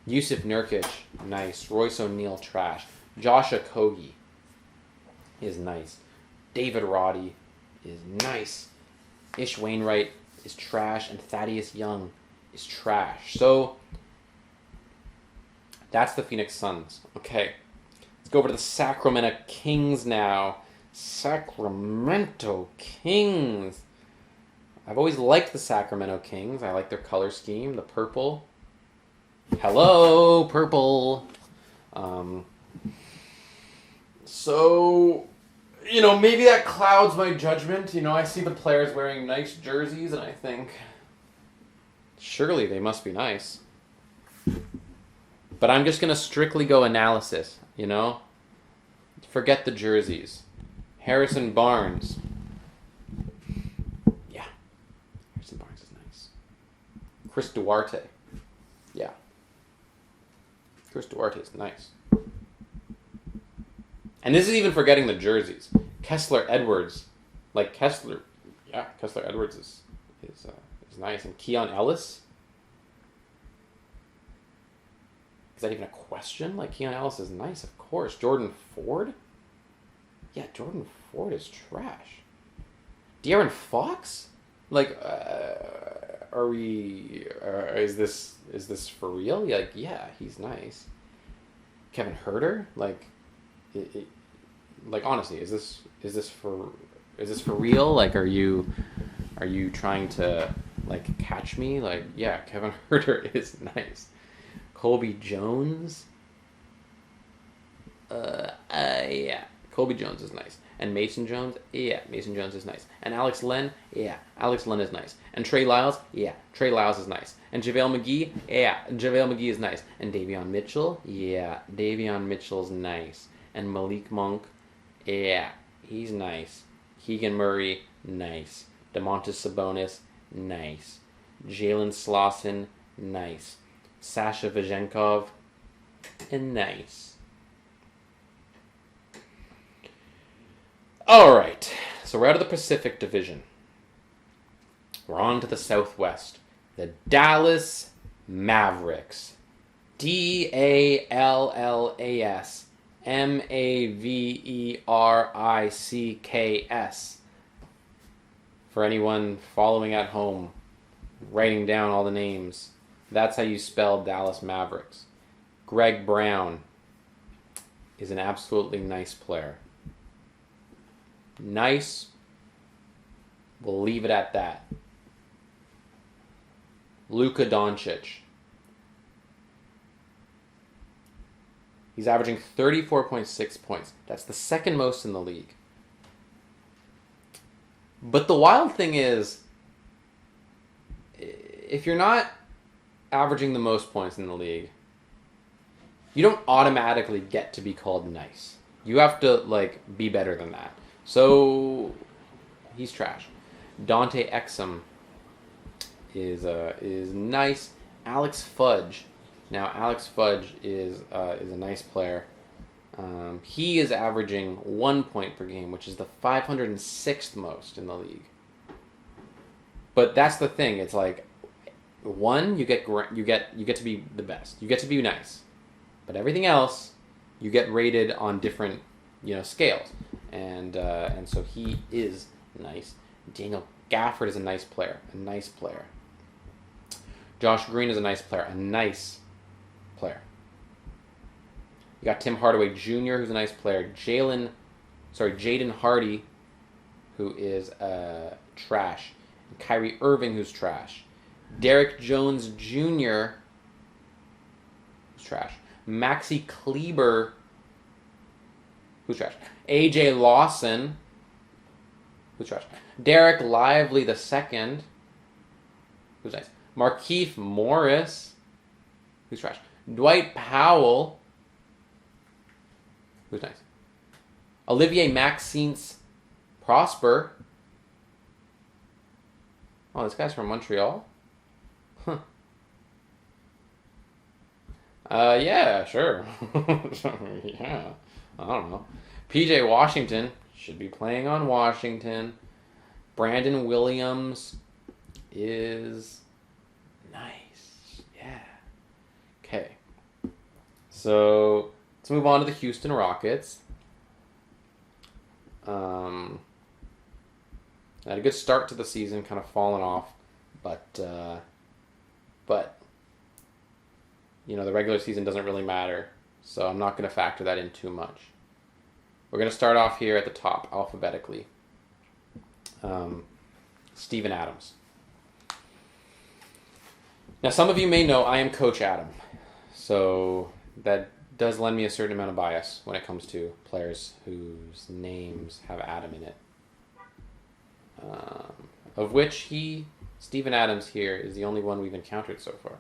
Yusuf Nurkic, nice. Royce O'Neal, trash. Josh Okogie is nice. David Roddy is nice. Ish Wainwright is trash, and Thaddeus Young is trash. So that's the Phoenix Suns. Okay, let's go over to the Sacramento Kings now. Sacramento Kings. I've always liked the Sacramento Kings. I like their color scheme, the purple. Hello, purple. So, maybe that clouds my judgment. I see the players wearing nice jerseys, and I think, surely they must be nice. But I'm just going to strictly go analysis, Forget the jerseys. Harrison Barnes. Yeah. Harrison Barnes is nice. Chris Duarte. Yeah. Chris Duarte is nice. And this is even forgetting the jerseys. Kessler Edwards. Kessler Edwards is nice. And Keon Ellis. Is that even a question? Keon Ellis is nice, of course. Jordan Ford? Yeah, Jordan Ford is trash. De'Aaron Fox? is this for real? Like, yeah, he's nice. Kevin Herter, like, like honestly, is this for real? Like, are you trying to like catch me? Like, yeah, Kevin Herter is nice. Colby Jones, yeah, Colby Jones is nice. And Mason Jones, yeah, Mason Jones is nice. And Alex Len, yeah, Alex Len is nice. And Trey Lyles, yeah, Trey Lyles is nice. And JaVale McGee, yeah, JaVale McGee is nice. And Davion Mitchell, yeah, Davion Mitchell's nice. And Malik Monk, yeah, he's nice. Keegan Murray, nice. DeMontis Sabonis, nice. Jalen Slauson, nice. Sasha Vajenkov, and nice. All right, so we're out of the Pacific Division. We're on to the Southwest. The Dallas Mavericks. DALLAS MAVERICKS. For anyone following at home, writing down all the names, that's how you spell Dallas Mavericks. Greg Brown is an absolutely nice player. Nice. We'll leave it at that. Luka Doncic. He's averaging 34.6 points. That's the second most in the league. But the wild thing is, if you're not averaging the most points in the league, you don't automatically get to be called nice. You have to like be better than that. So he's trash. Dante Exum is nice. Alex Fudge. Now Alex Fudge is a nice player. He is averaging 1 point per game, which is the 506th most in the league. But that's the thing. It's like, one, you get to be the best. You get to be nice. But everything else, you get rated on different, scales. And so he is nice. Daniel Gafford is a nice player. Josh Green is a nice player. A nice player. You got Tim Hardaway Jr., who's a nice player. Jaden Hardy, who is trash. And Kyrie Irving, who's trash. Derek Jones Jr., who's trash. Maxi Kleber, who's trash. AJ Lawson, who's trash. Derek Lively II, who's nice. Markieff Morris, who's trash. Dwight Powell, who's nice. Olivier Maxence Prosper. Oh, this guy's from Montreal? Huh. Yeah, sure. Yeah, I don't know. PJ Washington should be playing on Washington. Brandon Williams is nice. Yeah. Okay. So let's move on to the Houston Rockets. Had a good start to the season, kind of fallen off, but the regular season doesn't really matter, so I'm not going to factor that in too much. We're going to start off here at the top, alphabetically. Steven Adams. Now, some of you may know I am Coach Adam, so that does lend me a certain amount of bias when it comes to players whose names have Adam in it. Of which Steven Adams here, is the only one we've encountered so far.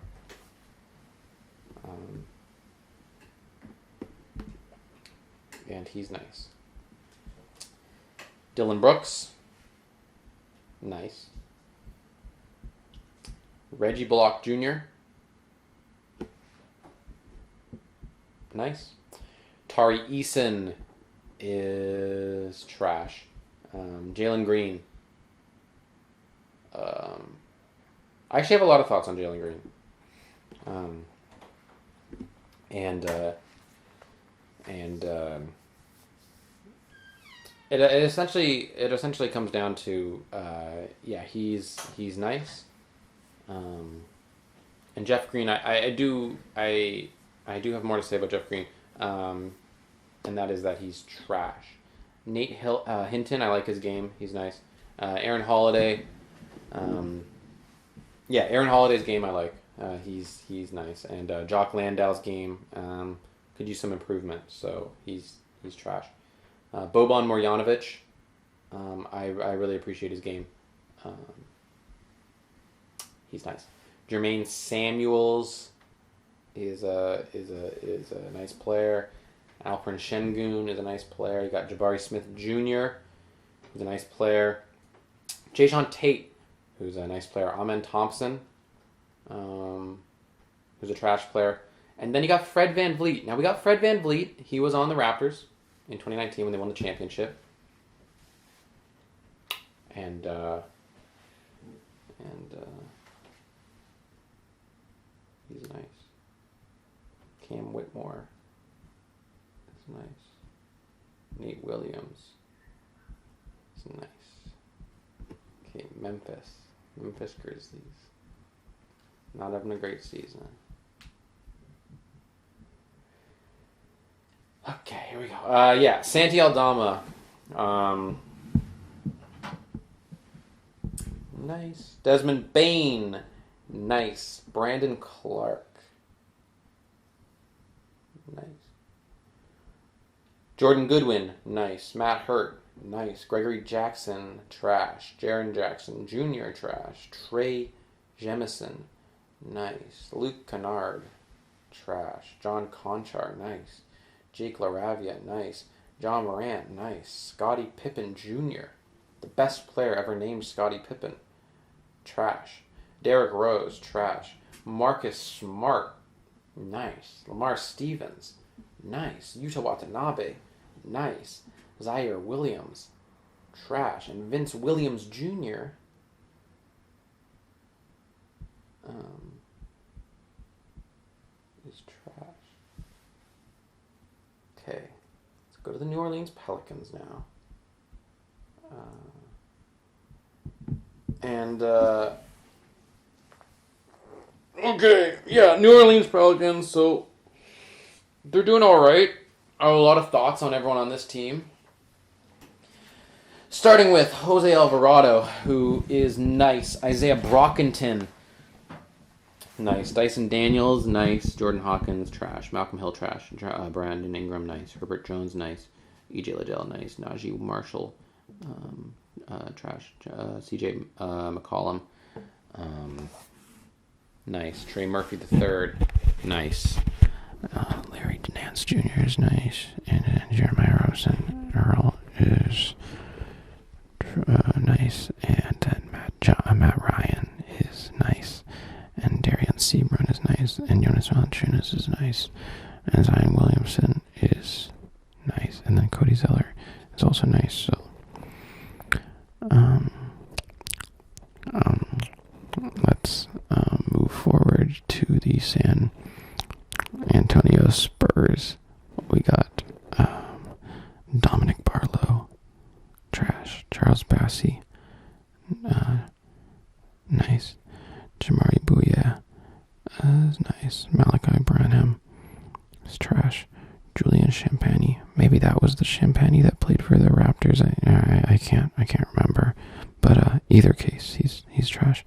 And he's nice. Dylan Brooks, nice. Reggie Bullock Jr., nice. Tari Eason is trash. Jalen Green. I actually have a lot of thoughts on Jalen Green. It essentially comes down to he's nice, And Jeff Green, I do have more to say about Jeff Green, and that is that he's trash. Nate Hinton, I like his game. He's nice. Aaron Holiday, Aaron Holiday's game I like. He's nice, and Jock Landau's game could use some improvement. So he's trash. Boban Marjanovic, I really appreciate his game. He's nice. Jermaine Samuels is a nice player. Alperen Şengün is a nice player. You got Jabari Smith Jr., who's a nice player. Jason Tate, who's a nice player. Amen Thompson, who's a trash player. And then you got Fred VanVleet. Now we got Fred VanVleet. He was on the Raptors in 2019 when they won the championship. And he's nice. Cam Whitmore is nice. Nate Williams is nice. Okay, Memphis Grizzlies. Not having a great season. Okay, here we go. Santi Aldama. Nice. Desmond Bain. Nice. Brandon Clark. Nice. Jordan Goodwin. Nice. Matt Hurt. Nice. Gregory Jackson. Trash. Jaren Jackson Jr. Trash. Trey Jemison. Nice. Luke Kennard. Trash. John Conchar. Nice. Jake LaRavia. Nice. John Morant. Nice. Scottie Pippen Jr. The best player ever named Scottie Pippen. Trash. Derrick Rose. Trash. Marcus Smart. Nice. Lamar Stevens. Nice. Yuta Watanabe. Nice. Zaire Williams. Trash. And Vince Williams Jr. Is trash. Okay. Let's go to the New Orleans Pelicans now. New Orleans Pelicans, so they're doing all right. I have a lot of thoughts on everyone on this team. Starting with Jose Alvarado, who is nice. Isaiah Brockington, nice. Dyson Daniels, nice. Jordan Hawkins, trash. Malcolm Hill, trash. Brandon Ingram, nice. Herbert Jones, nice. EJ Liddell, nice. Najee Marshall, trash. CJ McCollum, nice. Trey Murphy III, nice. Larry Nance Jr. is nice. And Jeremiah Rosen Earl is nice. And then Matt Ryan is nice. And Darian Seabrun is nice. And Jonas Valanciunas is nice. And Zion Williamson is nice. And then Cody Zeller is also nice. So let's move forward to the San Antonio Spurs. We got Dominic Barlow, trash. Charles Bassey, nice. Jamari Bouye is nice. Malachi Branham is trash. Julian Champagny, maybe that was the Champagny that played for the Raptors. I can't remember, but either case, he's trash.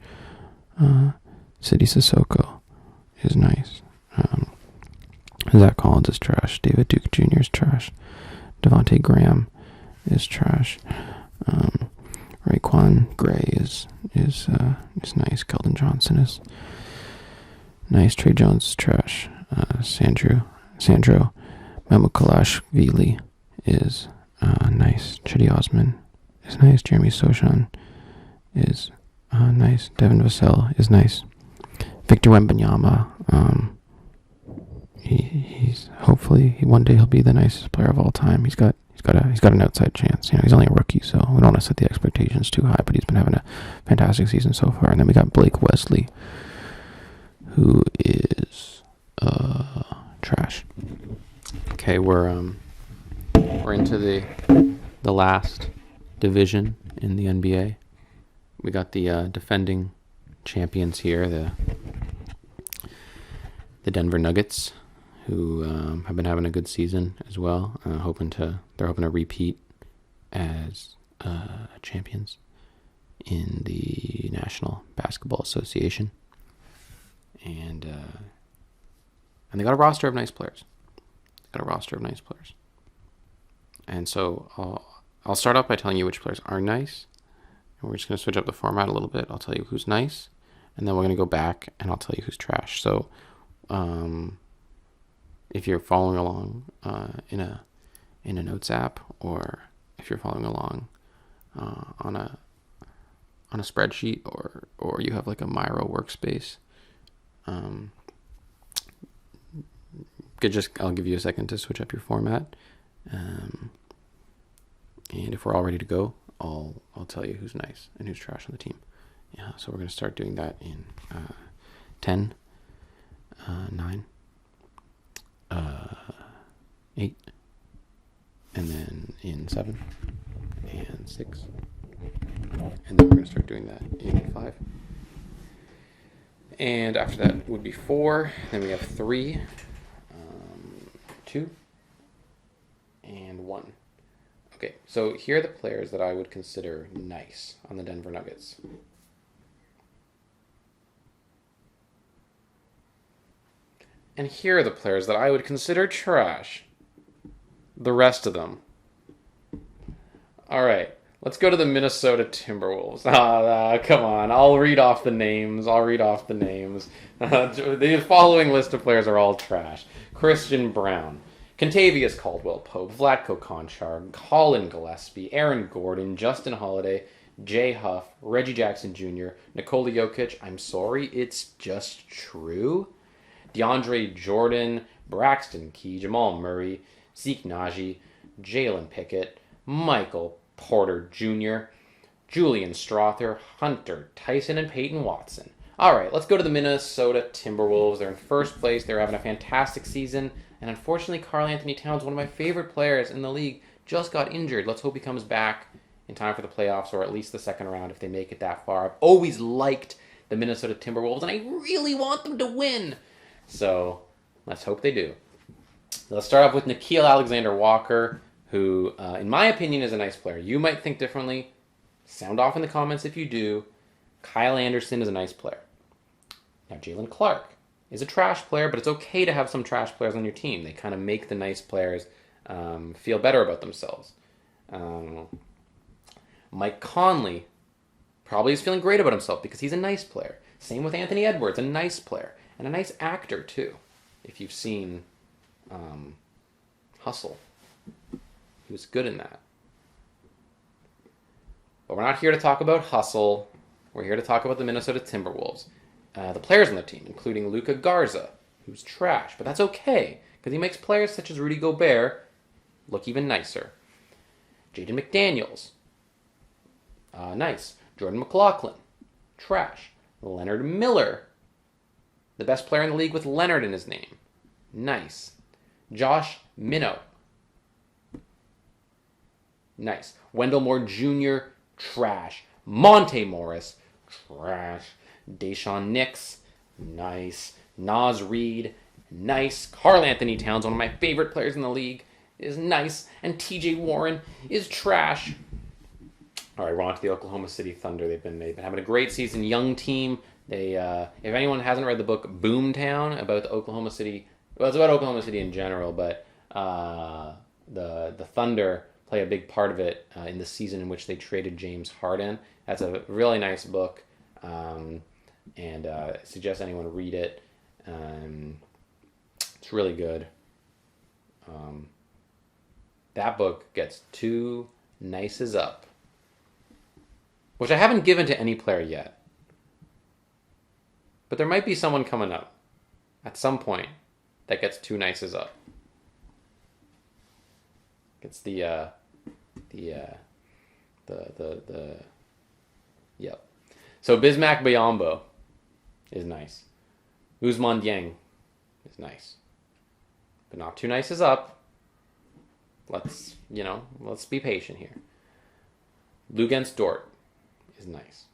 Sidi Sissoko is nice. Zach Collins is trash. David Duke Jr. is trash. Devontae Graham is trash. Raekwon Gray is nice. Keldon Johnson is nice. Trey Jones is trash. Sandro Mamukelashvili is nice. Chetty Osman is nice. Jeremy Sochan is nice. Devin Vassell is nice. Victor Wembanyama, he's hopefully one day he'll be the nicest player of all time. He's got an outside chance. You know, he's only a rookie, so we don't want to set the expectations too high. But he's been having a fantastic season so far. And then we got Blake Wesley, who is trash. Okay, we're into the last division in the NBA. We got the defending champions here, the Denver Nuggets, who have been having a good season as well. They're hoping to repeat as champions in the National Basketball Association, and they got a roster of nice players. And so I'll start off by telling you which players are nice, and we're just going to switch up the format a little bit. I'll tell you who's nice, and then we're going to go back and I'll tell you who's trash. So if you're following along in a notes app, or if you're following along on a spreadsheet, or you have like a Miro workspace, I'll give you a second to switch up your format. And if we're all ready to go, I'll tell you who's nice and who's trash on the team. Yeah, so we're going to start doing that in 10, 9, 8, and then in 7, and 6, and then we're going to start doing that in 5. And after that would be 4, then we have 3, 2, and 1. Okay, so here are the players that I would consider nice on the Denver Nuggets. And here are the players that I would consider trash. The rest of them. All right, let's go to the Minnesota Timberwolves. Come on, I'll read off the names. The following list of players are all trash. Christian Brown, Kentavious Caldwell-Pope, Vlatko Konchar, Colin Gillespie, Aaron Gordon, Justin Holiday, Jay Huff, Reggie Jackson Jr., Nikola Jokic, I'm sorry, it's just true, DeAndre Jordan, Braxton Key, Jamal Murray, Zeke Naji, Jalen Pickett, Michael Porter Jr., Julian Strother, Hunter Tyson, and Peyton Watson. All right, let's go to the Minnesota Timberwolves. They're in first place. They're having a fantastic season. And unfortunately, Karl Anthony Towns, one of my favorite players in the league, just got injured. Let's hope he comes back in time for the playoffs, or at least the second round if they make it that far. I've always liked the Minnesota Timberwolves, and I really want them to win. So let's hope they do. Let's start off with Nickeil Alexander-Walker, who, in my opinion, is a nice player. You might think differently. Sound off in the comments if you do. Kyle Anderson is a nice player. Now, Jalen Clark is a trash player, but it's okay to have some trash players on your team. They kind of make the nice players feel better about themselves. Mike Conley probably is feeling great about himself because he's a nice player. Same with Anthony Edwards, a nice player. And a nice actor, too, if you've seen Hustle. He was good in that. But we're not here to talk about Hustle. We're here to talk about the Minnesota Timberwolves. The players on the team, including Luka Garza, who's trash. But that's okay, because he makes players such as Rudy Gobert look even nicer. Jaden McDaniels, nice. Jordan McLaughlin, trash. Leonard Miller, the best player in the league with Leonard in his name, nice. Josh Minnow, nice. Wendell Moore Jr., trash. Monte Morris, trash. Deshaun Nix, nice. Naz Reid, nice. Karl Anthony Towns, one of my favorite players in the league, is nice. And TJ Warren is trash. All right, we're on to the Oklahoma City Thunder. They've been having a great season. Young team. They, if anyone hasn't read the book Boomtown about the Oklahoma City, well, it's about Oklahoma City in general, but the Thunder play a big part of it in the season in which they traded James Harden. That's a really nice book, and I suggest anyone read it. It's really good. That book gets 2 nices up, which I haven't given to any player yet. But there might be someone coming up at some point that gets 2 nices up. It's yep. So Bismack Biyombo is nice. Ousmane Dieng is nice. But not 2 nices up. Let's be patient here. Luguentz Dort is nice.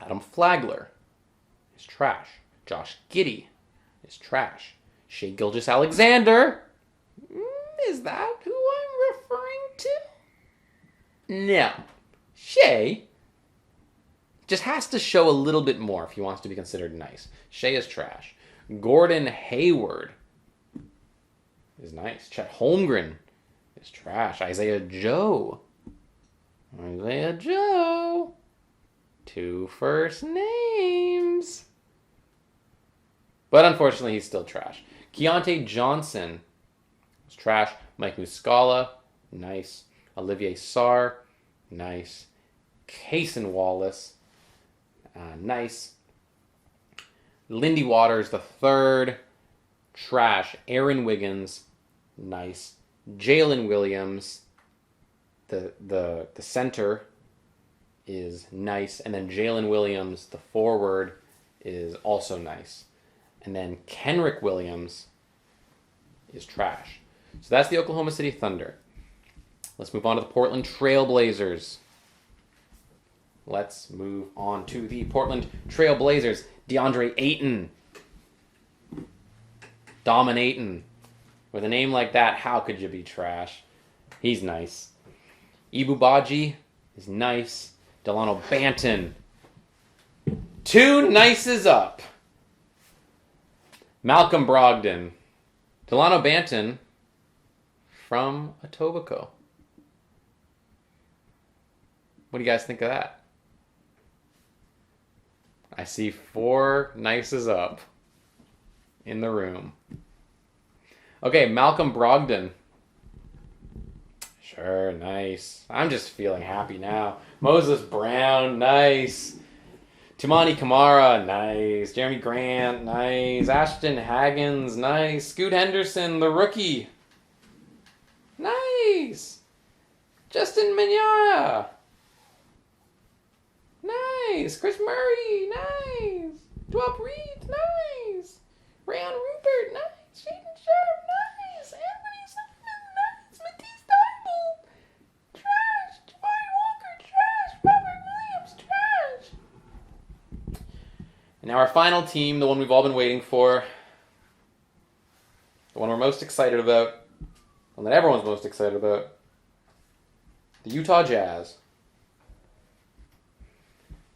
Adam Flagler is trash. Josh Giddey is trash. Shea Gilgeous-Alexander, is that who I'm referring to? No. Shea just has to show a little bit more if he wants to be considered nice. Shea is trash. Gordon Hayward is nice. Chet Holmgren is trash. Isaiah Joe. 2 first names. But unfortunately, he's still trash. Keontae Johnson is trash. Mike Muscala, nice. Olivier Sarr, nice. Cason Wallace, nice. Lindy Waters the third, trash. Aaron Wiggins, nice. Jalen Williams, the center, is nice. And then Jalen Williams, the forward, is also nice. And then Kenrick Williams is trash. So that's the Oklahoma City Thunder. Let's move on to the Portland Trail Blazers. Let's move on to the Portland Trail Blazers. DeAndre Ayton. Dominating. With a name like that, how could you be trash? He's nice. Ibu Baji is nice. Delano Banton. 2 nices up. Malcolm Brogdon. Delano Banton from Etobicoke. What do you guys think of that? I see 4 nices up in the room. Okay, Malcolm Brogdon. Sure, nice. I'm just feeling happy now. Moses Brown, nice. Tumani Kamara, nice. Jeremy Grant, nice. Ashton Haggins, nice. Scoot Henderson, the rookie. Nice. Justin Mignogna. Nice. Chris Murray, nice. Dwap Reed, nice. Rayon Rupert, nice. Shaden Sharp, nice. Anthony Simon, nice. Matisse Thybulle, trash. Jabari Walker, trash. Robert Williams, trash. And now our final team, the one we've all been waiting for, the one we're most excited about, the one that everyone's most excited about, the Utah Jazz.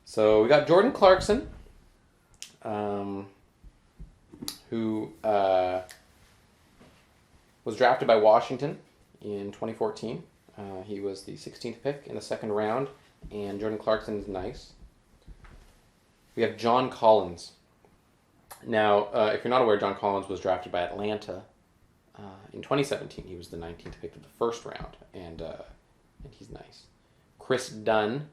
So we got Jordan Clarkson, who was drafted by Washington in 2014. He was the 16th pick in the second round, and Jordan Clarkson is nice. We have John Collins. Now, if you're not aware, John Collins was drafted by Atlanta in 2017. He was the 19th pick of the first round, and he's nice. Chris Dunn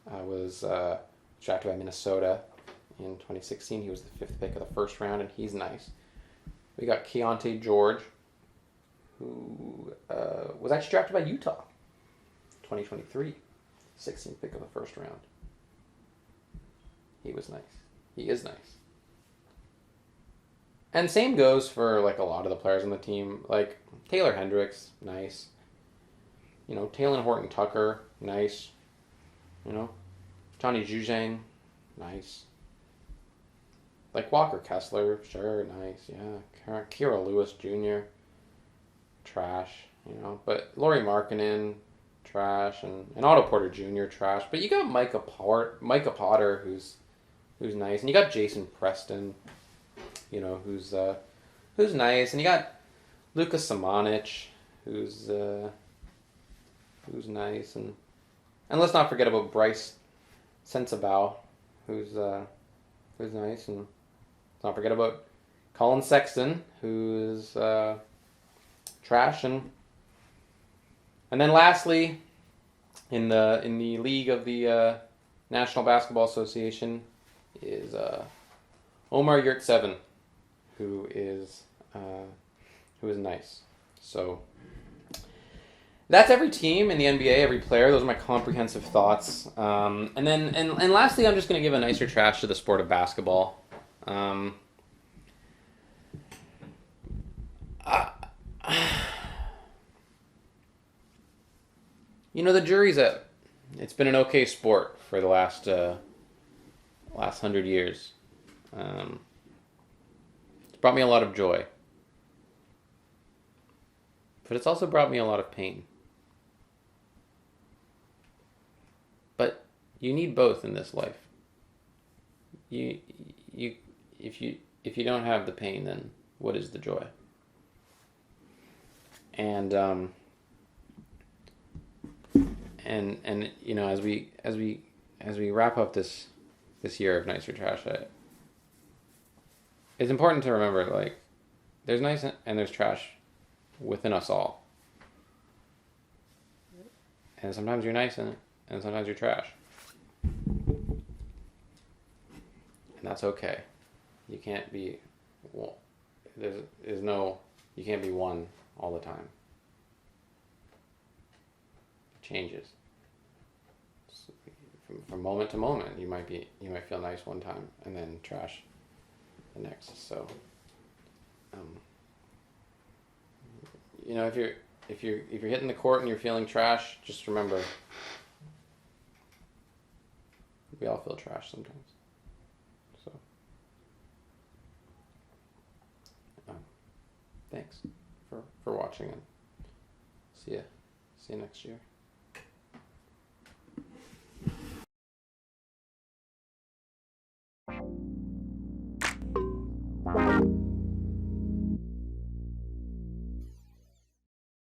was drafted by Minnesota in 2016. He was the 5th pick of the first round, and he's nice. We got Keontae George, who was actually drafted by Utah 2023, 16th pick of the first round. He was nice. He is nice. And same goes for like a lot of the players on the team. Like Taylor Hendricks, nice. You know, Taylor Horton Tucker, nice. You know, Johnny Juzang, nice. Like Walker Kessler, sure, nice, yeah. Kira Lewis Jr., trash, you know. But Lauri Markkanen, trash, and Otto Porter Jr., trash. But you got Micah Potter, who's nice, and you got Jason Preston, you know, who's nice, and you got Lucas Samanic, who's nice, and let's not forget about Bryce Sensabaugh, who's nice, and let's not forget about Colin Sexton, who's trash, and then lastly, in the league of the National Basketball Association is Omar Yurtseven, who is nice. So that's every team in the NBA, every player. Those are my comprehensive thoughts. And lastly, I'm just going to give a nicer trash to the sport of basketball. You know, the jury's out. it's been an okay sport for the last 100 years. It's brought me a lot of joy, but it's also brought me a lot of pain. But you need both in this life. You if you don't have the pain, then what is the joy? And you know, as we wrap up this year of Nicer Trash, it's important to remember, like, there's nice and there's trash within us all. And sometimes you're nice and sometimes you're trash. And that's okay. You can't be, well, you can't be one all the time. It changes. From moment to moment, you might feel nice one time and then trash the next. So, you know, if you're hitting the court and you're feeling trash, just remember, we all feel trash sometimes. So, thanks for watching, and see you next year.